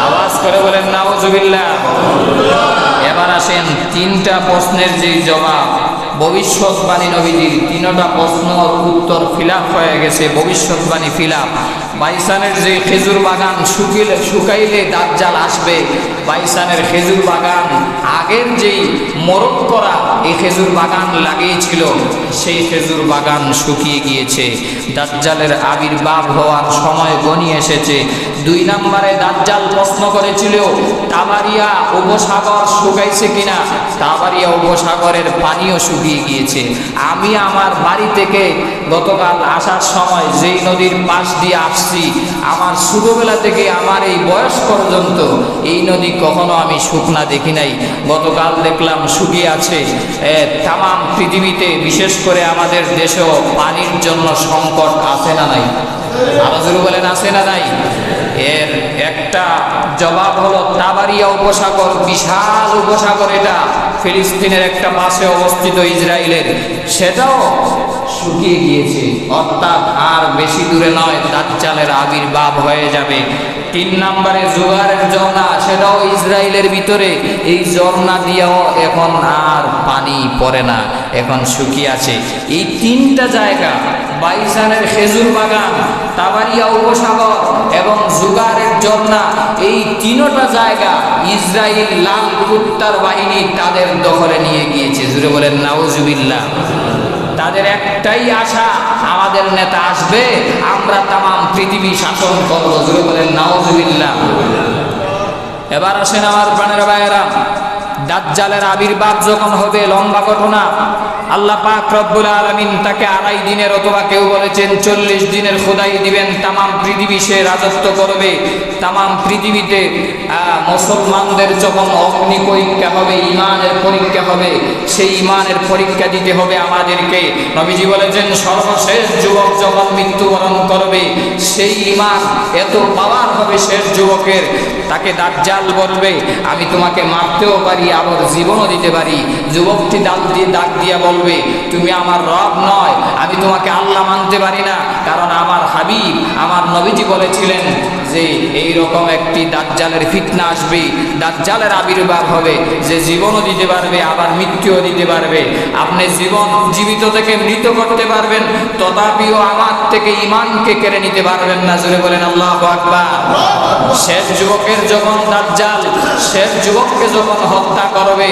আওয়াজ করে বলেন নাউজুবিল্লাহ। এবার আসেন 3টা প্রশ্নের যে জবাব, ভবিষ্যৎবাণী নবীজির 3টা প্রশ্ন উত্তর ফিলাপ হয়ে গেছে, ভবিষ্যৎবাণী ফিলাপ। বাইসানের যে খেজুর বাগান শুকাইলে দাজ্জাল আসবে, বাইসানের খেজুর বাগান আগের যেই মরক করা এই খেজুর বাগান লাগিয়েছিল, সেই খেজুর বাগান শুকিয়ে গিয়েছে। দাজ্জালের আবির্ভাব হওয়ার সময় ঘনিয়ে এসেছে। 2 নম্বরে দাজ্জাল প্রশ্ন করেছিল, তাবারিয়া উপসাগর শুকাইছে কিনা? তাবারিয়া উপসাগরের পানিও শুকিয়ে গিয়েছে। আমি আমার বাড়ি থেকে গতকাল আসার সময় যেই নদীর পাশ দিয়ে আসছি, আমার ছোটবেলা থেকে আমার এই বয়স পর্যন্ত এই নদী কখনো আমি শুকনা দেখি নাই। গতকাল দেখলাম শুকিয়ে আছে। তাম পৃথিবীতে, বিশেষ করে আমাদের দেশেও পানির জন্য সংকট আছে না নাই? আরো জোরে বলেন, আছে না নাই? এর একটা জবাব হলো তাবারিয়া উপসাগর, বিশাল উপসাগর, এটা ফিলিস্তিনের একটা পাশে অবস্থিত ইসরায়েলের, সেটাও শুকিয়ে গিয়েছে। অর্থাৎ আর বেশি দূরে নয়, দাজ্জালের আবির্ভাব হয়ে যাবে। 3 নম্বরে জুগারের ঝর্ণা, সেটাও ইসরায়েলের ভিতরে। এই ঝর্ণা দিয়েও এখন আর পানি পড়ে না, এখন শুকিয়ে আছে। এই 3টা জায়গা, বাইসানের খেজুর বাগান, তাবারিয়া উপসাগর এবং জুগারের ঝর্ণা, এই 3টা জায়গা ইসরায়েল লাল কুত্তার বাহিনী তাদের দখলে নিয়ে গিয়েছে। জুড়ে বলেন নাউজুবিল্লাহ। তাদের একটাই আশা, আমাদের নেতা আসবে, আমরা তাম পৃথিবী শাসন করবো। জুড়ে বলেন নাউজুবিল্লাহ। এবার আসেন আমার প্রাণের ভাইয়েরা, দাজ্জালের আবির্ভাব যখন হবে, লম্বা ঘটনা। আল্লাহ পাক রব্বুল আলামিন তাকে 2.5 দিনের, অথবা কেউ বলেছেন 40 দিনের খোদাই দিবেন। তাম পৃথিবী সে রাজত্ব করবে। তাম পৃথিবীতে মুসলমানদের যখন অগ্নি পরীক্ষা হবে, ইমানের পরীক্ষা হবে, সেই ইমানের পরীক্ষা দিতে হবে আমাদেরকে। নবীজি বলেছেন, সর্বশেষ যুবক যখন মৃত্যুবরণ করবে, সেই ইমান এত পাওয়ার হবে শেষ যুবকের, তাকে দাজ্জাল বলবে, আমি তোমাকে মারতেও পারি, আবার জীবনও দিতে পারি। যুবকটি ডাক দিয়া বলবে, তুমি আমার রব নয়, আমি তোমাকে আল্লাহ মানতে পারি না, কারণ আমার হাবিব, আমার নবীজি বলেছিলেন যে এই রকম একটি দাজ্জালের ফিতনা আসবে, দাজ্জালের আবির্ভাব হবে, যে জীবনও দিতে পারবে, আবার মৃত্যুও দিতে পারবে। আপনি জীবিত থেকে মৃত করতে পারবেন, তথাপিও আমার থেকে ইমানকে কেড়ে নিতে পারবেন না। জোরে বলেন আল্লাহু আকবার। শেষ যুবকের যখন দাজ্জাল শেষ যুবককে যখন হত্যা করবে,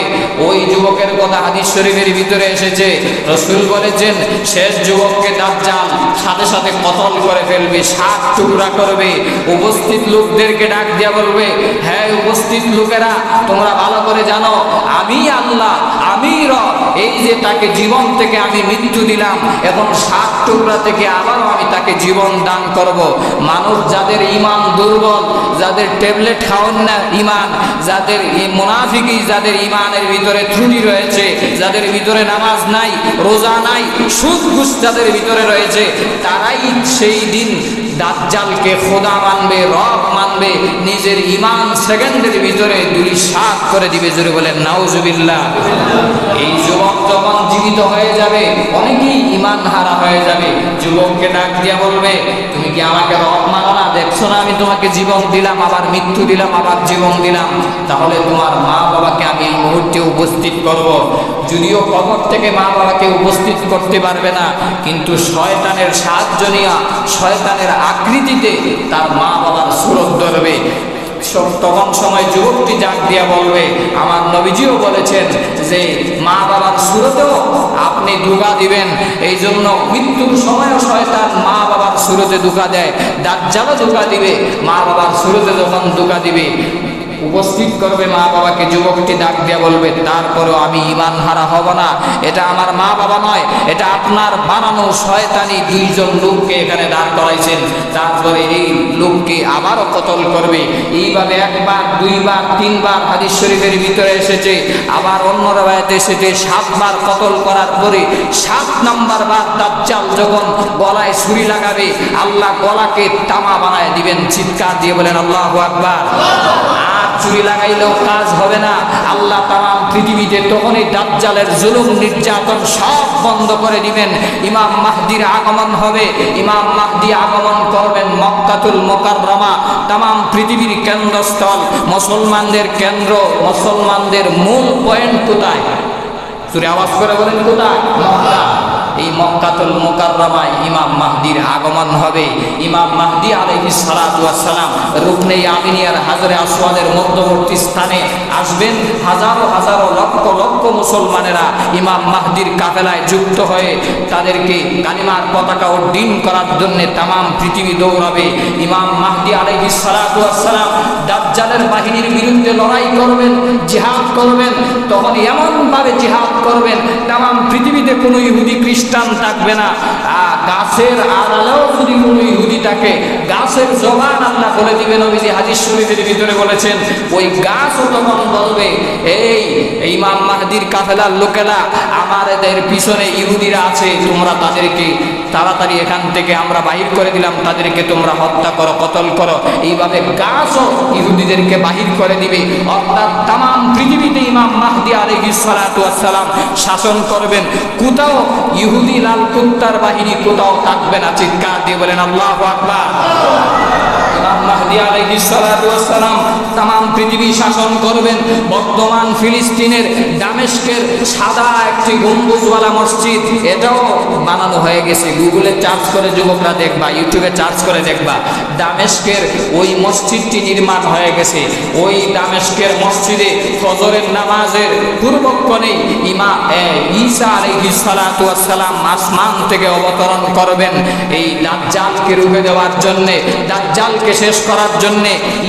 ওই যুবকের কথা হাদিস শরীফের ভিতরে এসেছে। রাসূল বলেছেন, শেষ যুবককে দাজ্জাল সাথে সাথে কতল করে ফেলবে, 7 টুকরা করবে। উপস্থিত লোকদেরকে ডাক দিয়া বলবে, হ্যাঁ উপস্থিত লোকেরা, তোমরা ভালো করে জানো, আমি আল্লাহ, আমি রব। এই যে তাকে জীবন থেকে আমি মৃত্যু দিলাম, এখন 7 টুকরা থেকে আবারও আমি তাকে জীবন দান করব। মানুষ যাদের ইমান দুর্বল, যাদের ট্যাবলেট খাওয়ান না ইমান, যাদের মুনাফিকি, যাদের ইমানের ভিতরে ত্রুটি রয়েছে, যাদের ভিতরে নামাজ নাই, রোজা নাই, সুদ ঘুষ যাদের ভিতরে রয়েছে, তারাই সেই দিন দাজ্জালকে খোদা মানবে, রব মানবে। মানবে, নিজের ঈমান সেকেন্ডের ভিতরে ধূলিসাৎ করে দিবে। জোরে বলেন নাউজুবিল্লাহ। এই যুবক যখন জীবিত হয়ে যাবে, অনেকেই ঈমান হারা হয়ে যাবে। যুবককে ডাক দিয়া বলবে, তুমি কি আমাকে রব মানো না? দেখছো না আমি তোমাকে জীবন দিলাম, আবার মৃত্যু দিলাম, আবার জীবন দিলাম। তাহলে তোমার মা বাবাকে আমি এই মুহূর্তে উপস্থিত করব। যদিও কবর থেকে মা বাবাকে উপস্থিত করতে পারবে না, কিন্তু শয়তানের সাহায্য নিয়ে শয়তানের আকৃতিতে তার মা বাবার সুরত ধরবে। তখন সময় যুবকটি ডাক দিয়া বলবে, আমার নবীজিও বলেছেন যে মা বাবার সুরতেও আপনি ধোঁকা দিবেন। এই জন্য মৃত্যুর সময়ও শয়তান মা বাবার সুরতে ধোঁকা দেয়, দাজ্জালও ধোঁকা দিবে। মা বাবার সুরতে যখন ধোঁকা দিবে, উপস্থিত করবে মা বাবাকে, যুবকটি ডাক দিয়া বলবে, তারপরেও আমি ঈমান হারা হব না। এটা আমার মা বাবা নয়, এটা আপনার বানানো শয়তানি দুইজন লোককে এখানে দাঁড় করাইছেন। তারপরে এই লোককে আবারও কতল করবে। এইভাবে একবার, দুইবার, তিনবার হাদিস শরীফের ভিতরে এসেছে। আবার অন্য রাওয়ায়াতে এসেছে 7 বার কতল করার পরে 7 নাম্বার বার দাজ্জাল যখন গলায় ছুরি লাগাবে, আল্লাহ গলাকে তামা বানায় দিবেন। চিৎকার দিয়ে বলেন আল্লাহু আকবার। ছুরি লাগাইলেও কাজ হবে না। আল্লাহ তামাম পৃথিবীতে তখন এই দাজ্জালের জুলুম নির্যাতন সব বন্ধ করে দিবেন। ইমাম মাহদির আগমন হবে। ইমাম মাহদি আগমন করবেন মক্কাতুল মুকাররমা, তামাম পৃথিবীর কেন্দ্রস্থল, মুসলমানদের কেন্দ্র, মুসলমানদের মূল পয়েন্ট কোথায়? সুরে আওয়াজ করে বলেন কোথায়? মক্কা। এই মক্কাতুল মুকাররমায় ইমাম মাহদির আগমন হবে। ইমাম মাহদি আলাইহিস সালাতু ওয়াস সালাম রুকনে ইয়ামিনিয়ার হাজরে আসওয়াদের মধ্যবর্তী স্থানে আসবেন। হাজারো হাজারো লক্ষ লক্ষ মুসলমানেরা ইমাম মাহদির কাফেলায় যুক্ত হয়ে তাদেরকে কালিমার পতাকা উড্ডীন করার জন্য তামাম পৃথিবী দৌড়াবে। ইমাম মাহদি আলাইহিস সালাতু ওয়াস সালাম দাজ্জালের বাহিনীর বিরুদ্ধে লড়াই করবেন, জিহাদ করবেন। তখন এমনভাবে জিহাদ করবেন, তামাম পৃথিবীতে কোনো ইহুদি খ্রিস্টান থাকবে না। গাছের আড়ালেও যদি কোনো ইহুদি থাকে, গাছের জবান আল্লাহ বলে দিবে। নবীজি হাদিস শরীফের ভিতরে বলেছেন, ওই গাছও তখন বলবে, এই ইমাম মাহদির কাফেলার লোকেরা, আমাদের পিছনে ইহুদিরা আছে, তোমরা তাদেরকে তাড়াতাড়ি এখান থেকে আমরা বাহির করে দিলাম, তাদেরকে তোমরা হত্যা করো, কতল করো। এইভাবে গাছও ইহুদিদেরকে বাহির করে দিবে। অর্থাৎ তামাম পৃথিবীতে ইমাম মাহদি আলাইহিস সালাতু ওয়াস সালাম শাসন করবেন। কোথাও ইহুদি লাল কুত্তার বাহিনী কোথাও থাকবে না। চিৎকার দিয়ে বলেন আল্লাহু আকবার। ইমাম মাহদি আলাইহিস সালাতু ওয়াস সালাম তামাম পৃথিবী শাসন করবেন। বর্তমান ফিলিস্তিনের দামেস্কের সাদা একটি গম্বুজওয়ালা মসজিদ, এটাও বানানো হয়ে গেছে। গুগলে সার্চ করে যুবকরা দেখবা, ইউটিউবে সার্চ করে দেখবা, দামেস্কের ওই মসজিদটি নির্মাণ হয়ে গেছে। ওই দামেস্কের মসজিদে ফজরের নামাজের পূর্বক্ষণে ইমাম ঈসা আলাইহিস সালাতু ওয়াস সালাম আসমান থেকে অবতরণ করবেন এই দাজ্জালকে রুখে দেওয়ার জন্য, দাজ্জালকে শেষ করার জন্য।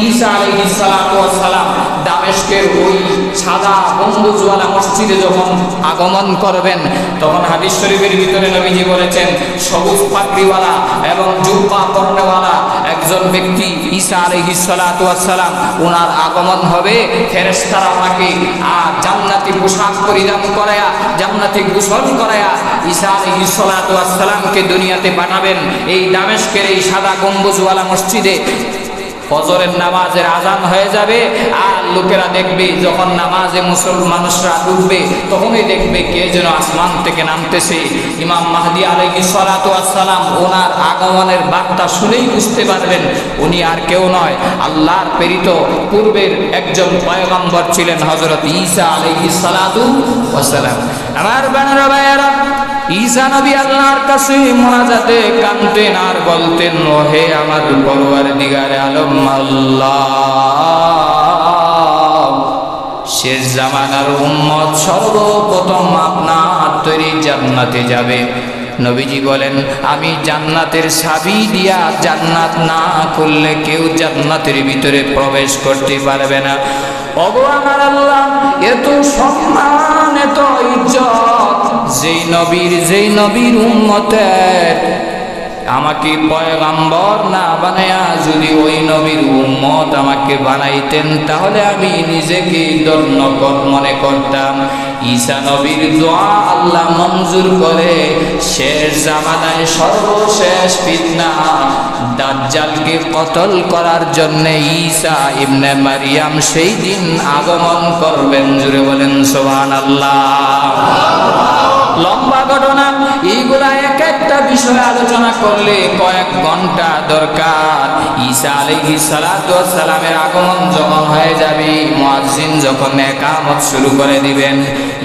ঈসা আলাইহিস সালাতু ওয়াস সালাম দামেস্কের ওই সাদা গম্বুজওয়ালা মসজিদে যখন আগমন করবেন, তখন হাদিস শরীফের ভিতরে নবীজি বলেছেন, সবুজ পাগড়িওয়ালা এবং জুব্বা পরনেওয়ালা একজন ব্যক্তি ঈসা আলাইহিস সালাতু ওয়াস সালাম, ওনার আগমন হবে। ফেরেশতারা ওনাকে জান্নাতি পোশাক পরিধান করায়া, জান্নাতি গোসল করায়া ঈসা আলাইহিস সালাতু ওয়াস সালামকে দুনিয়াতে পাঠাবেন। এই দামেস্কের এই সাদা গম্বুজওয়ালা মসজিদে ফজরের নামাজের আজান হয়ে যাবে। আর লোকেরা দেখবে, যখন নামাজে মানুষরা ঢুকবে, তখনই দেখবে কে যেন আসমান থেকে নামতেছে। ইমাম মাহদি আলাইহিস সালাতু ওয়াস সালাম ওনার আগমনের বার্তা শুনেই বুঝতে পারবেন উনি আর কেউ নয়, আল্লাহর প্রেরিত পূর্বের একজন পয়গম্বর ছিলেন, হযরত ঈসা আলাইহিস সালাতু ওয়াস সালাম। আমার বাংলা ভাইয়েরা, ঈসা নবী আল্লাহর কাছে মুনাজাতে কাঁদতেন আর বলতেন, ওহে আমার পরওয়ারদিগারে আলম আল্লাহ, শেষ জামানার উম্মত সর্বপ্রথম আপনার তৈরি জান্নাতে যাবে। নবীজি বলেন, আমি জান্নাতের চাবি দিয়া জান্নাত না করলে কেউ জান্নাতের ভিতরে প্রবেশ করতে পারবে না। ওগো আমার আল্লাহ, এত সম্মান, এত ইজ্জত যেই নবীর উম্মতের আমাকে পয়গম্বর না বানায়া যদি ওই নবীর উম্মত আমাকে বানাইতেন তাহলে আমি নিজেকে ধন্য মনে করতাম। ঈসা নবীর দোয়া আল্লাহ মঞ্জুর করে শেষ জামানায় সর্বশেষ ফিতনা দাজ্জালকে কতল করার জন্য ঈসা ইবনে মারিয়াম সেই দিন আগমন করবেন। জুড়ে বলেন সুবহানাল্লাহ। লম্বা ঘটনা, এইগুলা এক একটা বিষয় আলোচনা করলে কয়েক ঘন্টা দরকার। ঈসা আলাইহিস সালাতু ওয়াস সালামের আগমন যখন হয়ে যাবে, মুয়াজ্জিন যখন ইকামত শুরু করে দিবেন,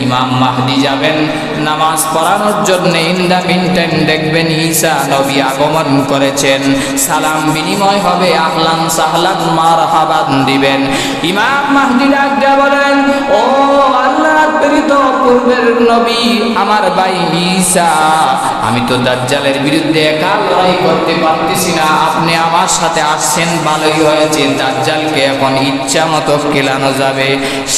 ইমাম মাহদি যাবেন নামাজ পড়ানোর জন্য। ইন দা মিন টাইম দেখবেন ঈসা নবী আগমন করেছেন, সালাম বিনিময় হবে, আহলান সাহলান মারহাবান দিবেন। ইমাম মাহদি ডাক দিয়ে বলেন, ও আল্লাহর প্রেরিত পূর্বের নবী আমার ভাই ঈসা, আমি তো দাজ্জালের বিরুদ্ধে একা লড়াই করতে পারতেছি না, আপনি আমার সাথে আসছেন ভালোই হয়েছে। দাজ্জালকে এখন ইচ্ছা মতো কেলানো যাবে,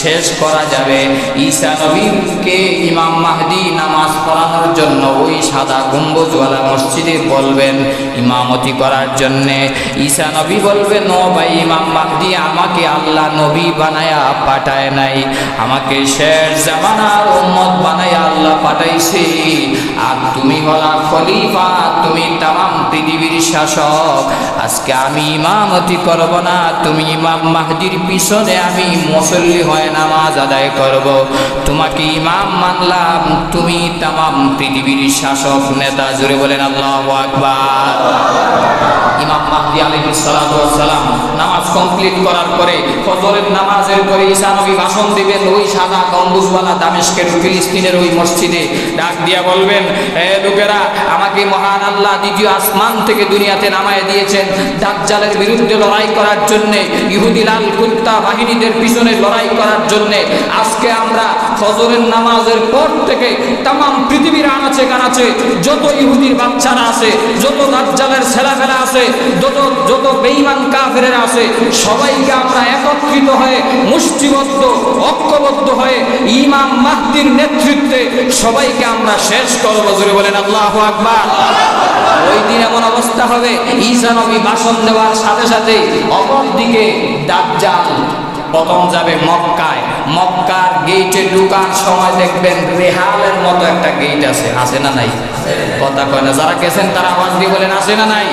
শেষ করা যাবে। ঈসা নবীকে ইমাম মাহদি নামাজ পড়ানোর জন্য ওই সাদা গম্বুজওয়ালা মসজিদে বলবেন ইমামতি করার জন্যে। ঈসা নবী বলবেন, ও ভাই ইমাম মাহদি, আমাকে আল্লাহ নবী বানায়া পাঠায় নাই, আমাকে শেষ জামানার উম্মত বানায়া আল্লাহ পাঠাইছে। আর তুমি হলা খলিফা, তুমি তামাম পৃথিবীর শাসক। আজকে আমি ইমামতি করব না, তুমি ইমাম মাহদির পিছনে আমি মুসল্লি হয়ে নামাজ আদায় করব। তোমাকে ইমাম মানলাম, তুমি তামাম পৃথিবীর শাসক নেতা। জুড়ে বলেন আল্লাহু আকবার। ইমাম মাহদি আলাইহিস সালাতু ওয়াস সালাম নামাজ কমপ্লিট করার পরে, ফজরের নামাজের পরে ঈসা নবী ভাষণ দিবেন ওই সাদা গম্বুজওয়ালা দামেস্কের ফিলিস্তিনের ওই মসজিদে। ডাক দিয়া বলবেন, হে লোকেরা, আমাকে মহান আল্লাহ দ্বিতীয় আসমান থেকে দুনিয়াতে নামায় দিয়েছেন দাজ্জালের বিরুদ্ধে লড়াই করার জন্য, ইহুদি লাল কুত্তা বাহিনীদের পিছনে লড়াই করার জন্য। আজকে আমরা ফজরের নামাজের পর থেকে তামাম পৃথিবীর আনাচে কানাচে যত ইহুদির বাচ্চারা আছে, যত দাজ্জালের ছেলেফেলা আছে, যত বেঈমান কাফেরেরা আছে, সবাইকে আমরা একত্রিত হয়ে মুষ্টিবদ্ধ ঐক্যবদ্ধ হয়ে ইমাম মাহদির নেতৃত্বে সবাইকে আমরা শেষ করব। জোরে বলেন আল্লাহু আকবার। ওই দিন এমন অবস্থা হবে, ঈসা নবী ভাষণ দেওয়ার সাথে সাথে অপরদিকে দাজ্জাল প্রথম যাবে মক্কায়। মক্কার গেটে ঢুকার সময় দেখবেন রেহালের মতো একটা গেট আছে, আছে না নাই? কথা কয় না, যারা গেছেন তারা আওয়াজ দিয়ে বলেন আছে না নাই?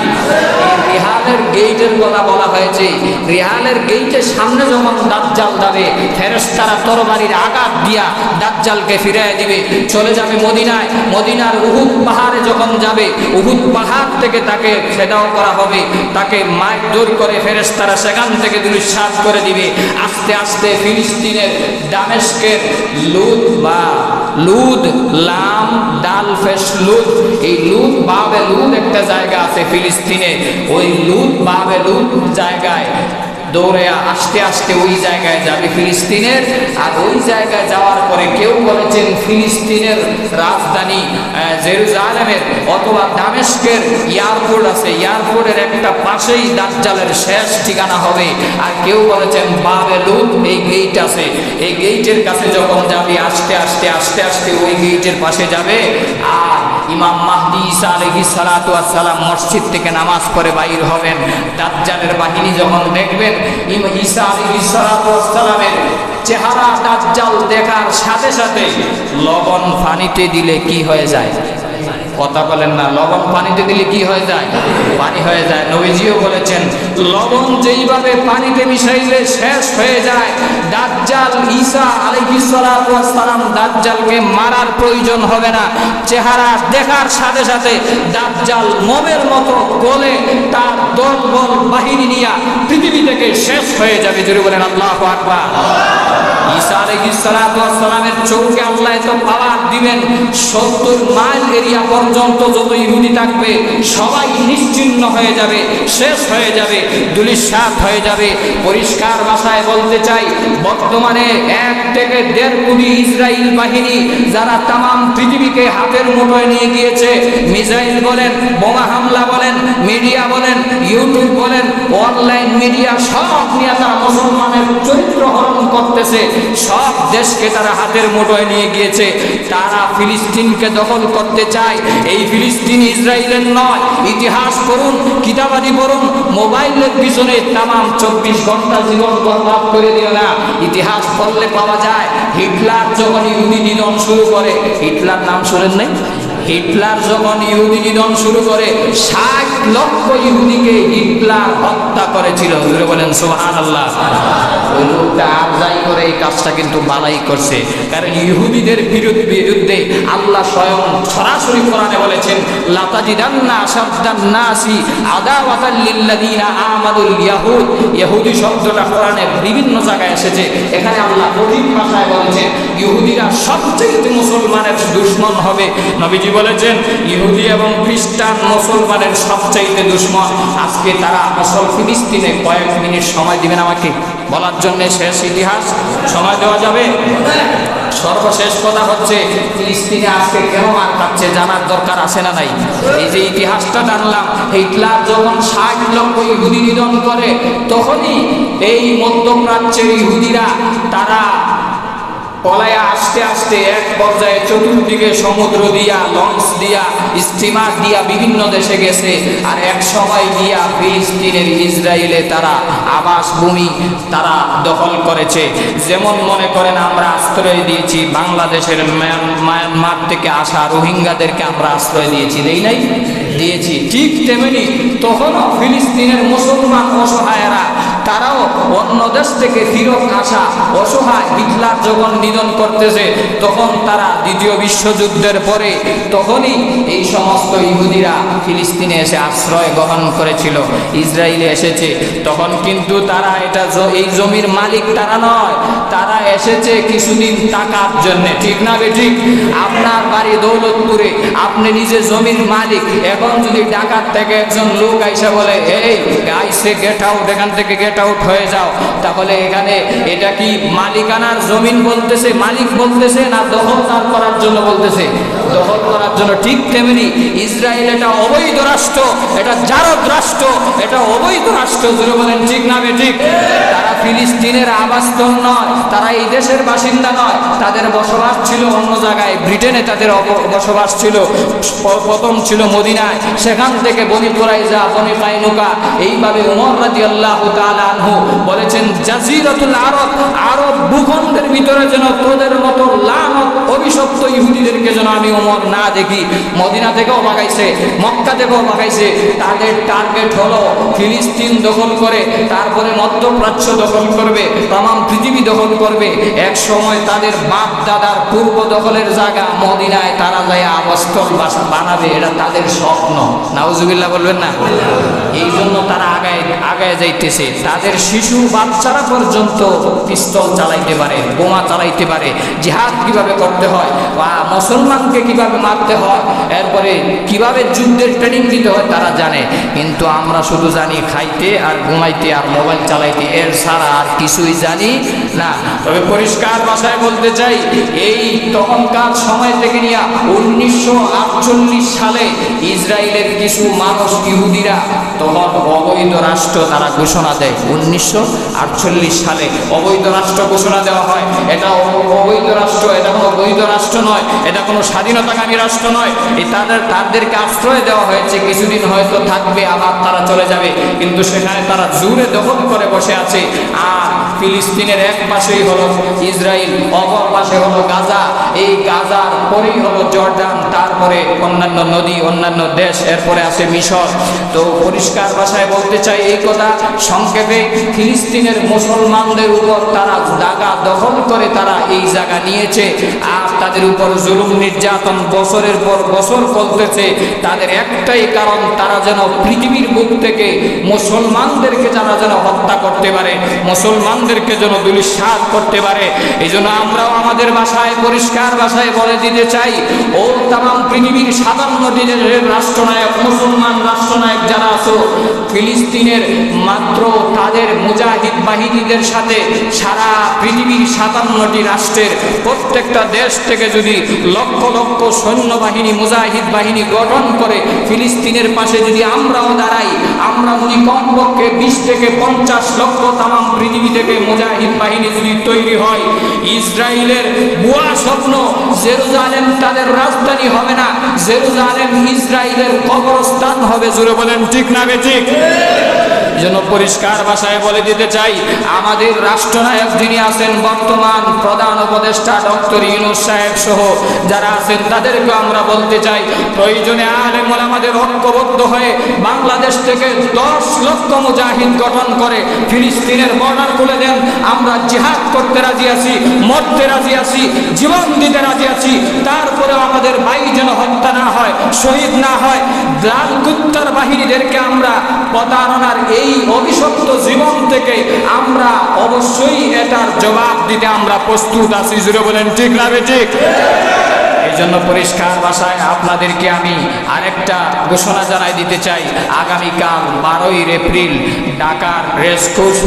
রেহালের গেটের কথা বলা হয়েছে। রেহালের গেটের সামনে যখন দাজ্জাল যাবে, ফেরেশতারা তরবারির আঘাত দিয়া দাজ্জালকে ফিরিয়ে দিবে, চলে যাবে মদিনায়। মদিনার উহুদ পাহাড়ে যখন যাবে, উহুদ পাহাড় থেকে তাকে ফেদাও করা হবে, তাকে মারধর করে ফেরেশতারা সেখান থেকে দুলিশাত করে দিবে। আস্তে আস্তে ফিলিস্তিনের দামেস্কের লুদ লাম ডাল ফেস লুদ, এই লুদ বাবে লুদ একটা জায়গা আছে ফিলিস্তিনে, ওই লুদ বাবে লুদ জায়গায় দৌড়ে আস্তে আস্তে ওই জায়গায় যাবে ফিলিস্তিনের। আর ওই জায়গায় যাওয়ার পরে কেউ বলেছেন ফিলিস্তিনের রাজধানী জেরুজালেমের অথবা দামেস্কের এয়ারপোর্ট আছে, এয়ারপোর্টের একটা পাশেই দাজ্জালের শেষ ঠিকানা হবে। আর কেউ বলেছেন বাবে লুদ এই গেট আছে, এই গেটের কাছে যখন যাবে আস্তে আস্তে আস্তে আস্তে ওই গেটের পাশে যাবে। আর ইমাম মাহদি ঈসা আলাইহিস সালাতু ওয়াস সালাম মসজিদ থেকে নামাজ পড়ে বাইর হবেন। দাজ্জালের বাহিনী যখন দেখবেন ঈসা আলাইহিস সালাতু ওয়াস সালামের চেহারা দাজ্জাল দেখার সাথে সাথে লবণ পানিতে দিলে কি হয়ে যায়? কথা বলেন না, লবণ পানিতে দিলে কি হয়ে যায়? পানি হয়ে যায়। নবীজিও বলেছেন লবণ যেইভাবে পানিতে মিশাইলে শেষ হয়ে যায়, দাজ্জাল ঈসা আলাইহিস সালাতু ওয়াস সালাম দাজ্জালকে মারার প্রয়োজন হবে না। চেহারা দেখার সাথে সাথে দাজ্জাল মোমের মতো গলে তার দলবল বাহিনী নিয়ে পৃথিবী থেকে শেষ হয়ে যাবে। জোরে বলেন আল্লাহু আকবার। ঈসা আলাইহিস সালাতু ওয়াস সালামের চোখে আল্লাহ এত পাওয়ার দিবেন, 70 মাইল এরিয়া পর্যন্ত যত ইহুদি থাকবে সবাই নিশ্চিহ্ন হয়ে যাবে, শেষ হয়ে যাবে, দুলিশাত হয়ে যাবে। পরিষ্কার ভাষায় বলতে চাই, বর্তমানে 1 থেকে 1.5 কোটি ইসরায়েল বাহিনী যারা তামাম পৃথিবীকে হাতের মুঠোয় নিয়ে গিয়েছে, মিসাইল বলেন, বোমা হামলা বলেন, মিডিয়া বলেন, ইউটিউব বলেন, অনলাইন মিডিয়া সব নিয়ে তারা মুসলমানের চরিত্র হরণ করতেছে, সব দেশকে তারা হাতের মুঠোয় নিয়ে গিয়েছে। তারা ফিলিস্তিনকে দখল করতে চায়। এই ফিলিস্তিন ইসরায়েলের নয়। ইতিহাস পড়ুন, কিতাবাদি পড়ুন, মোবাইলের পিছনে তামাম 24 ঘন্টা জীবন বরবাদ করে দিও না। ইতিহাস পড়লে পাওয়া যায়, হিটলার যখন ইহুদি নিধন শুরু করে, হিটলার নাম শুনেন নাই? হিটলার যখন ইহুদি নিধন শুরু করে 60 লক্ষ ইহুদিকে হিটলার হত্যা করেছিল। জোরে বলেন সুবহানাল্লাহ। ওই লোকটা আর যাই করে এই কাজটা কিন্তু বালাই করছে, কারণ ইহুদিদের বিরুদ্ধে আল্লাহ স্বয়ং সরাসরি কোরআনে বলেছেন, লাতাজিদান্না আশাদ্দান নাসি আদাওয়াতাল লিল্লাযিনা আমানুল ইয়াহুদ। ইহুদি শব্দটা কোরআনে বিভিন্ন জায়গায় এসেছে। এখানে আল্লাহ কঠিন ভাষায় বলেছেন ইহুদিরা সবচেয়ে মুসলমানের দুশমন হবে। নবীজি বলেছেন ইহুদি এবং খ্রিস্টান মুসলমানের সবচাইতে দুশমন। আজকে তারা আসল ফিলিস্তিনে কয়েক মিনিট সময় দিবেন আমাকে বলার জন্য, শেষ ইতিহাস সময় দেওয়া যাবে? সর্বশেষ কথা হচ্ছে ফিলিস্তিনে আজকে কেন মার খাচ্ছে জানার দরকার আছে না নাই? এই যে ইতিহাসটা জানলাম, হিটলার যখন 60 লক্ষ ইহুদি নিধন করে, তখনই এই মধ্যপ্রাচ্যের ইহুদিরা তারা পলায়া আস্তে আস্তে এক পর্যায়ে চতুর্দিকে সমুদ্র দিয়া, লঞ্চ দিয়া, স্টিমার দিয়া বিভিন্ন দেশে গেছে। আর এক সময় গিয়া ফিলিস্তিনের ইসরায়েলে তারা আবাসভূমি তারা দখল করেছে। যেমন মনে করেন আমরা আশ্রয় দিয়েছি বাংলাদেশের মায়ানমার থেকে আসা রোহিঙ্গাদেরকে আমরা আশ্রয় দিয়েছি, দেই নাই? দিয়েছি। ঠিক তেমনি তখনও ফিলিস্তিনের মুসলমান অসহায়রা তারাও অন্য দেশ থেকে ফিরত আসা অসহায় হিটলার যখন নিধন করতেছে, তখন তারা দ্বিতীয় বিশ্বযুদ্ধের পরে তখনই এই সমস্ত ইহুদিরা ফিলিস্তিনে এসে আশ্রয় গ্রহণ করেছিল, ইসরায়েলে এসেছে। তখন কিন্তু তারা এই জমির মালিক তারা নয়, তারা এসেছে কিছুদিন টাকার জন্য। ঠিক না বেঠিক? আপনার বাড়ি দৌলতপুরে, আপনি নিজে জমির মালিক। এখন যদি ঢাকার থেকে একজন লোক আইসা বলে এই আইসে গেট আউট, এখান থেকে গেট আউট হয়ে যাও, তাহলে এখানে এটা কি মালিকানার জমিন বলতেছে, মালিক বলতেছে, না দখলদার করার জন্য বলতেছে? দখল করার জন্য। ঠিক তেমনি ইসরায়েল এটা অবৈধ রাষ্ট্র, এটা জারদ রাষ্ট্র, এটা অবৈধ রাষ্ট্র। জুড়ে বলেন ঠিক না বেঠিক? তারা ফিলিস্তিনের আবাসস্থল নয়, তারা এই দেশের বাসিন্দা নয়, তাদের বসবাস ছিল অন্য জায়গায়। ব্রিটেনে তাদের বসবাস ছিল, প্রথম ছিল মদিনায়, সেখান থেকে বনি কুরাইজা, বনি কাইনুকা, এইভাবে ওমর রাদিয়াল্লাহু তাআলা আনহু বলেছেন জাজিরাতুল আরব, আরব ভূখণ্ডের ভিতরে যেন তোদের মতো লানত অভিশপ্ত ইহুদিদেরকে যেন আমি ওমর না দেখি। মদিনা থেকেও ভাগাইছে, মক্কা থেকেও ভাগাইছে। তাদের টার্গেট হলো ফিলিস্তিন দখল করে তারপরে মধ্যপ্রাচ্য দখল করবে, তামাম পৃথিবী দখল করবে। এক সময় তাদের বাপ দাদার পূর্ব দখলের জায়গা মদিনায় তারা যায় আবাসস্থল বানাবে, এটা তাদের স্বপ্ন। নাউজুবিল্লাহ বলবেন না? এই জন্য তারা আগায় যাইতেছে। তাদের শিশু বাচ্চারা পর্যন্ত পিস্তল চালাইতে পারে, বোমা চালাইতে পারে, জিহাদ কিভাবে করতে হয় বা মুসলমানকে কিভাবে মারতে হয়, এরপরে কিভাবে যুদ্ধের ট্রেনিং দিতে হয় তারা জানে। কিন্তু আমরা শুধু জানি খাইতে আর ঘুমাইতে আর মোবাইল চালাইতে, এর ছাড়া আর কিছুই জানি না। তবে পরিষ্কার ভাষায় বলতে চাই, এই তখনকার সময় থেকে নিয়ে 1948 সালে ইসরায়েলের কিছু মানুষ ইহুদিরা তখন অবৈধ রাষ্ট্র তারা ঘোষণা দেয়। 1948 সালে অবৈধ রাষ্ট্র ঘোষণা দেওয়া হয়। এটা অবৈধ রাষ্ট্র, এটা কোনো বৈধ রাষ্ট্র নয়, এটা কোনো স্বাধীনতাকামী রাষ্ট্র নয়। তাদেরকে আশ্রয় দেওয়া হয়েছে, কিছুদিন হয়তো থাকবে, আবার তারা চলে যাবে। কিন্তু সেখানে তারা জোরে দখল করে বসে আছে। আর ফিলিস্তিনের এক পাশেই হলো ইসরায়েল, অপর পাশে হলো গাজা। এই গাজার পরেই হলো জর্ডান, তারপরে অন্যান্য নদী, অন্যান্য দেশ, এরপরে আছে মিশর। তো পরিষ্কার ভাষায় বলতে চাই এই কথা সংক্ষেপে, ফিলিস্তিনের মুসলমানদের উপর তারা দাগা দখল করে তারা এই জায়গা নিয়েছে। আর তাদের উপর জুলুম নির্যাতন বছরের পর বছর চলতেছে। তাদের একটাই কারণ, তারা যেন পৃথিবীর বুক থেকে মুসলমানদেরকে যেন হত্যা করতে পারে, মুসলমানদেরকে যেন দুলিশাত করতে পারে। এই জন্য আমরাও আমাদের ভাষায় পরিষ্কার ভাষায় বলে দিতে চাই, ও তামাম পৃথিবীর 57টি দেশের রাষ্ট্রনায়ক, মুসলমান রাষ্ট্রনায়ক যারা আছো, ফিলিস্তিনের মাত্র তাদের মুজাহিদ বাহিনীদের সাথে সারা পৃথিবীর 57টি রাষ্ট্রের প্রত্যেকটা দেশ থেকে যদি লক্ষ লক্ষ সৈন্যবাহিনী মুজাহিদ বাহিনী গঠন করে ফিলিস্তিনের পাশে যদি আমরাও দাঁড়াই, আমরা যদি কমপক্ষে 20 থেকে 50 লক্ষ তাম পৃথিবী থেকে মুজাহিদ বাহিনী যদি তৈরি হয়, ইসরায়েলের ভুয়া স্বপ্ন জেরুজালেম তাদের রাজধানী হবে না, জেরুজালেম ইসরায়েলের কবরস্থান হবে। জোরে বলেন ঠিক না বেঠিক? জন্য পরিষ্কার ভাষায় বলে দিতে চাই, আমাদের রাষ্ট্রনায়ক যিনি আছেন বর্তমান প্রধান উপদেষ্টা ডক্টর ইউনূস সাহেব সহ যারা আছেন তাদেরকে আমরা বলতে চাই, প্রয়োজনে আলেম ওলামাদের ঐক্যবদ্ধ হয়ে বাংলাদেশ থেকে 10 লক্ষ মুজাহিদ গঠন করে ফিলিস্তিনের বর্ডার খুলে দেন। আমরা জিহাদ করতে রাজি আছি, মরতে রাজি আছি, জীবন দিতে রাজি আছি, তারপরেও আমাদের ভাই যেন হত্যা না হয়, শহীদ না হয়। লাল কুত্তার বাহিনীদেরকে আমরা প্রতারণার এই অভিশপ্ত জীবন থেকে আমরা অবশ্যই এটার জবাব দিতে আমরা প্রস্তুত আছি। জুড়ে বলেন ঠিক না বেঠিক? এই জন্য পরিষ্কার ভাষায় আপনাদেরকে আমি আরেকটা ঘোষণা জানাই দিতে চাই, আগামীকাল 12ই এপ্রিল ঢাকার রেসকোর্স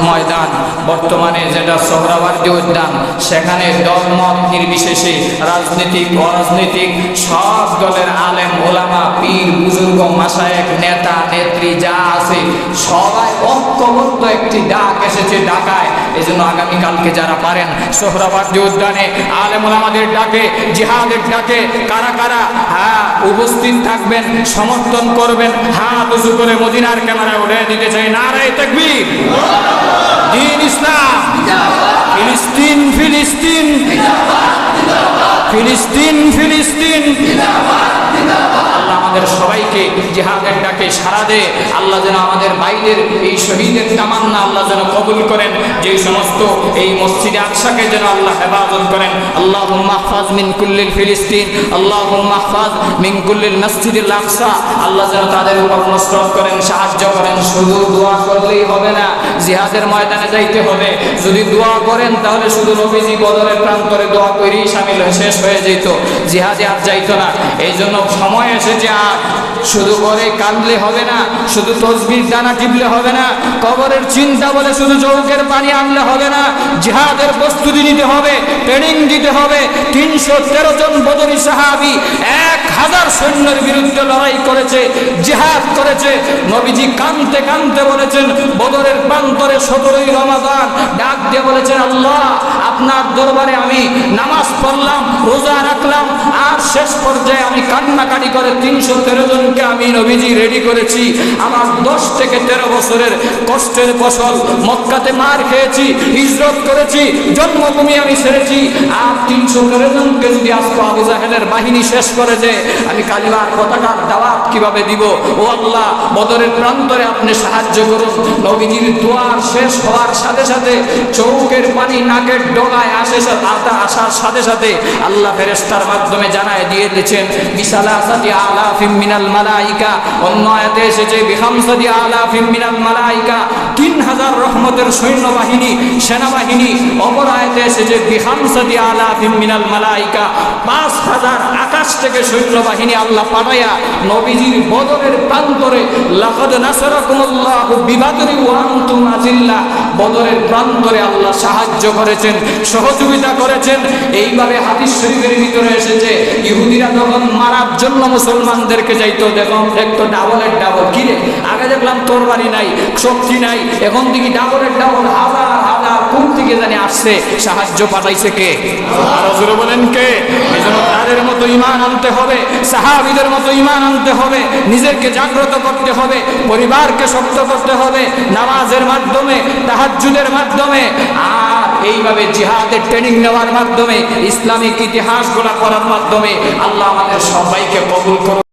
ময়দান, বর্তমানে যেটা সোহরাওয়ার্দী উদ্যান, সেখানে দলমত নির্বিশেষে রাজনৈতিক অরাজনৈতিক সব দলের আলেম ওলামা পীর বুজুর্গ মাশায়েখ নেতা নেত্রী যা আছে সবাই ঐক্যবদ্ধ একটি ডাক এসেছে ঢাকায়। এই জন্য আগামীকালকে যারা পারেন সোহরাওয়ার্দী উদ্যানে আলেম ওলামাদের ডাকে, জিহাদের ডাকে কারা কারা উপস্থিত থাকবেন, সমর্থন করবেন, হাত উঁচু করে মদিনার ক্যামেরা উঠে দিতে চাই নারায়ে তাকবীর, দ্বীন ইসলাম, ফিলিস্তিন ফিলিস্তিন, ফিলিস্তিন ফিলিস্তিন। আল্লাহ আমাদের সবাইকে জিহাদের ডাকে সাড়া দে। আল্লাহ যেন আমাদের ভাইদের এই শহীদের তামান্না আল্লাহ যেন কবুল করেন। যে সমস্ত এই মসজিদে আকসাকে যেন আল্লাহ হেফাজত করেন। আল্লাহুম্মা মাহফাজ মিন কুল্লিল ফিলিস্তিন, আল্লাহুম্মা মাহফাজ মিন কুল্লিল মসজিদিল আকসা। আল্লাহ যেন তাদের উপর নসরত করেন, সাহায্য করেন। শুধু দোয়া করলেই হবে না, জিহাদের ময়দানে যাইতে হবে। যদি দোয়া করেন তাহলে শুধু নবীজি বদরের প্রান্তরে দোয়া করেই শামিল হয়ে শেষ হয়ে যেত, জিহাদে আর যাইতো না। এই জন্য সময় এসেছে আর শুধু করে কাঁদলে হবে না, শুধু তসবির দানা টিপলে হবে না, কবরের চিন্তা বলে শুধু চৌকের পানি আনলে হবে না। জিহাদের প্রস্তুতি নিতে হবে, ট্রেনিং দিতে হবে। 313 জন বদরী সাহাবী 1000 সৈন্যের বিরুদ্ধে লড়াই করেছে, জিহাদ করেছে। নবীজি কাঁদতে কাঁদতে বলেছেন বদরের প্রান্তরে 17ই রমাদান ডাক দিয়ে বলেছেন, আল্লাহ আপনার দরবারে আমি নামাজ পড়লাম, রোজা রাখলাম, আর শেষ পর্যায়ে আমি কান্নাকাটি করে 313 জনকে আমি নবীজি রেডি করেছি। আমার 10 থেকে 13 বছরের কষ্টের ফসল, মক্কাতে মার খেয়েছি, হিজরত করেছি, জন্মভূমি আমি ছেড়েছি, আর 313 জনকে যদি আজকে আবু জাহেলের বাহিনী শেষ করে দেয়, আমি কালিমার পতাকার দাওয়াত কিভাবে দিব? ও আল্লাহ, বদরের প্রান্তরে আপনি সাহায্য করুন। নবীজির দোয়া শেষ হওয়ার সাথে সাথে চৌকের পানি নাকের ডগায় আসার সাথে সাথে আল্লাহ ফেরেশতার মাধ্যমে জানায় দিয়ে দিয়েছেন বিসালাসাতি আলাফিম মিনাল মালাইকা। অন্য আয়াতে এসেছে বিখামসাতি আলাফিম মিনাল মালাইকা, 3000 রহমতের সৈন্যবাহিনী সেনাবাহিনী। অপর আয়াতে এসেছে বিখামসাতি আলাফিম মিনাল মালাইকা, 5000 আকাশ থেকে সৈন্যবাহিনী আল্লাহ পাঠায়া নবীজির বদরের প্রান্তরে লাকাদ নাসারাকুমুল্লাহু বিবাদরি ওয়া আনতুম আযিল্লা, বদরের প্রান্তরে আল্লাহ সাহায্য করেছেন, সহযোগিতা করেছেন। এইভাবে হাদিস শরীফের ভিতরে এসেছে ইহুদিরা যখন মারার জন্য মুসলমানদেরকে যাইতো, দেখতো ডাবলের ডাবল। কিরে, আগে দেখলাম তোর বাড়ি নাই, শক্তি নাই, এখন দেখি ডাবলের ডাবল হাজার হাজার কোন থেকে জানি আসছে। সাহায্য পাঠাইছে কে? আল্লাহ। বলেন কে? এজন্য তাদের মতো ঈমান আনতে হবে, সাহাবীদের মতো ঈমান আনতে হবে, নিজেকে জাগ্রত করতে হবে, পরিবারকে শক্ত করতে হবে নামাজের মাধ্যমে, তাহাজ্জুদের মাধ্যমে, আর এইভাবে জিহাদের ট্রেনিং নেওয়ার মাধ্যমে, ইসলামিক ইতিহাসগুলো পড়ার মাধ্যমে। আল্লাহ আমাদের সবাইকে কবুল করুন।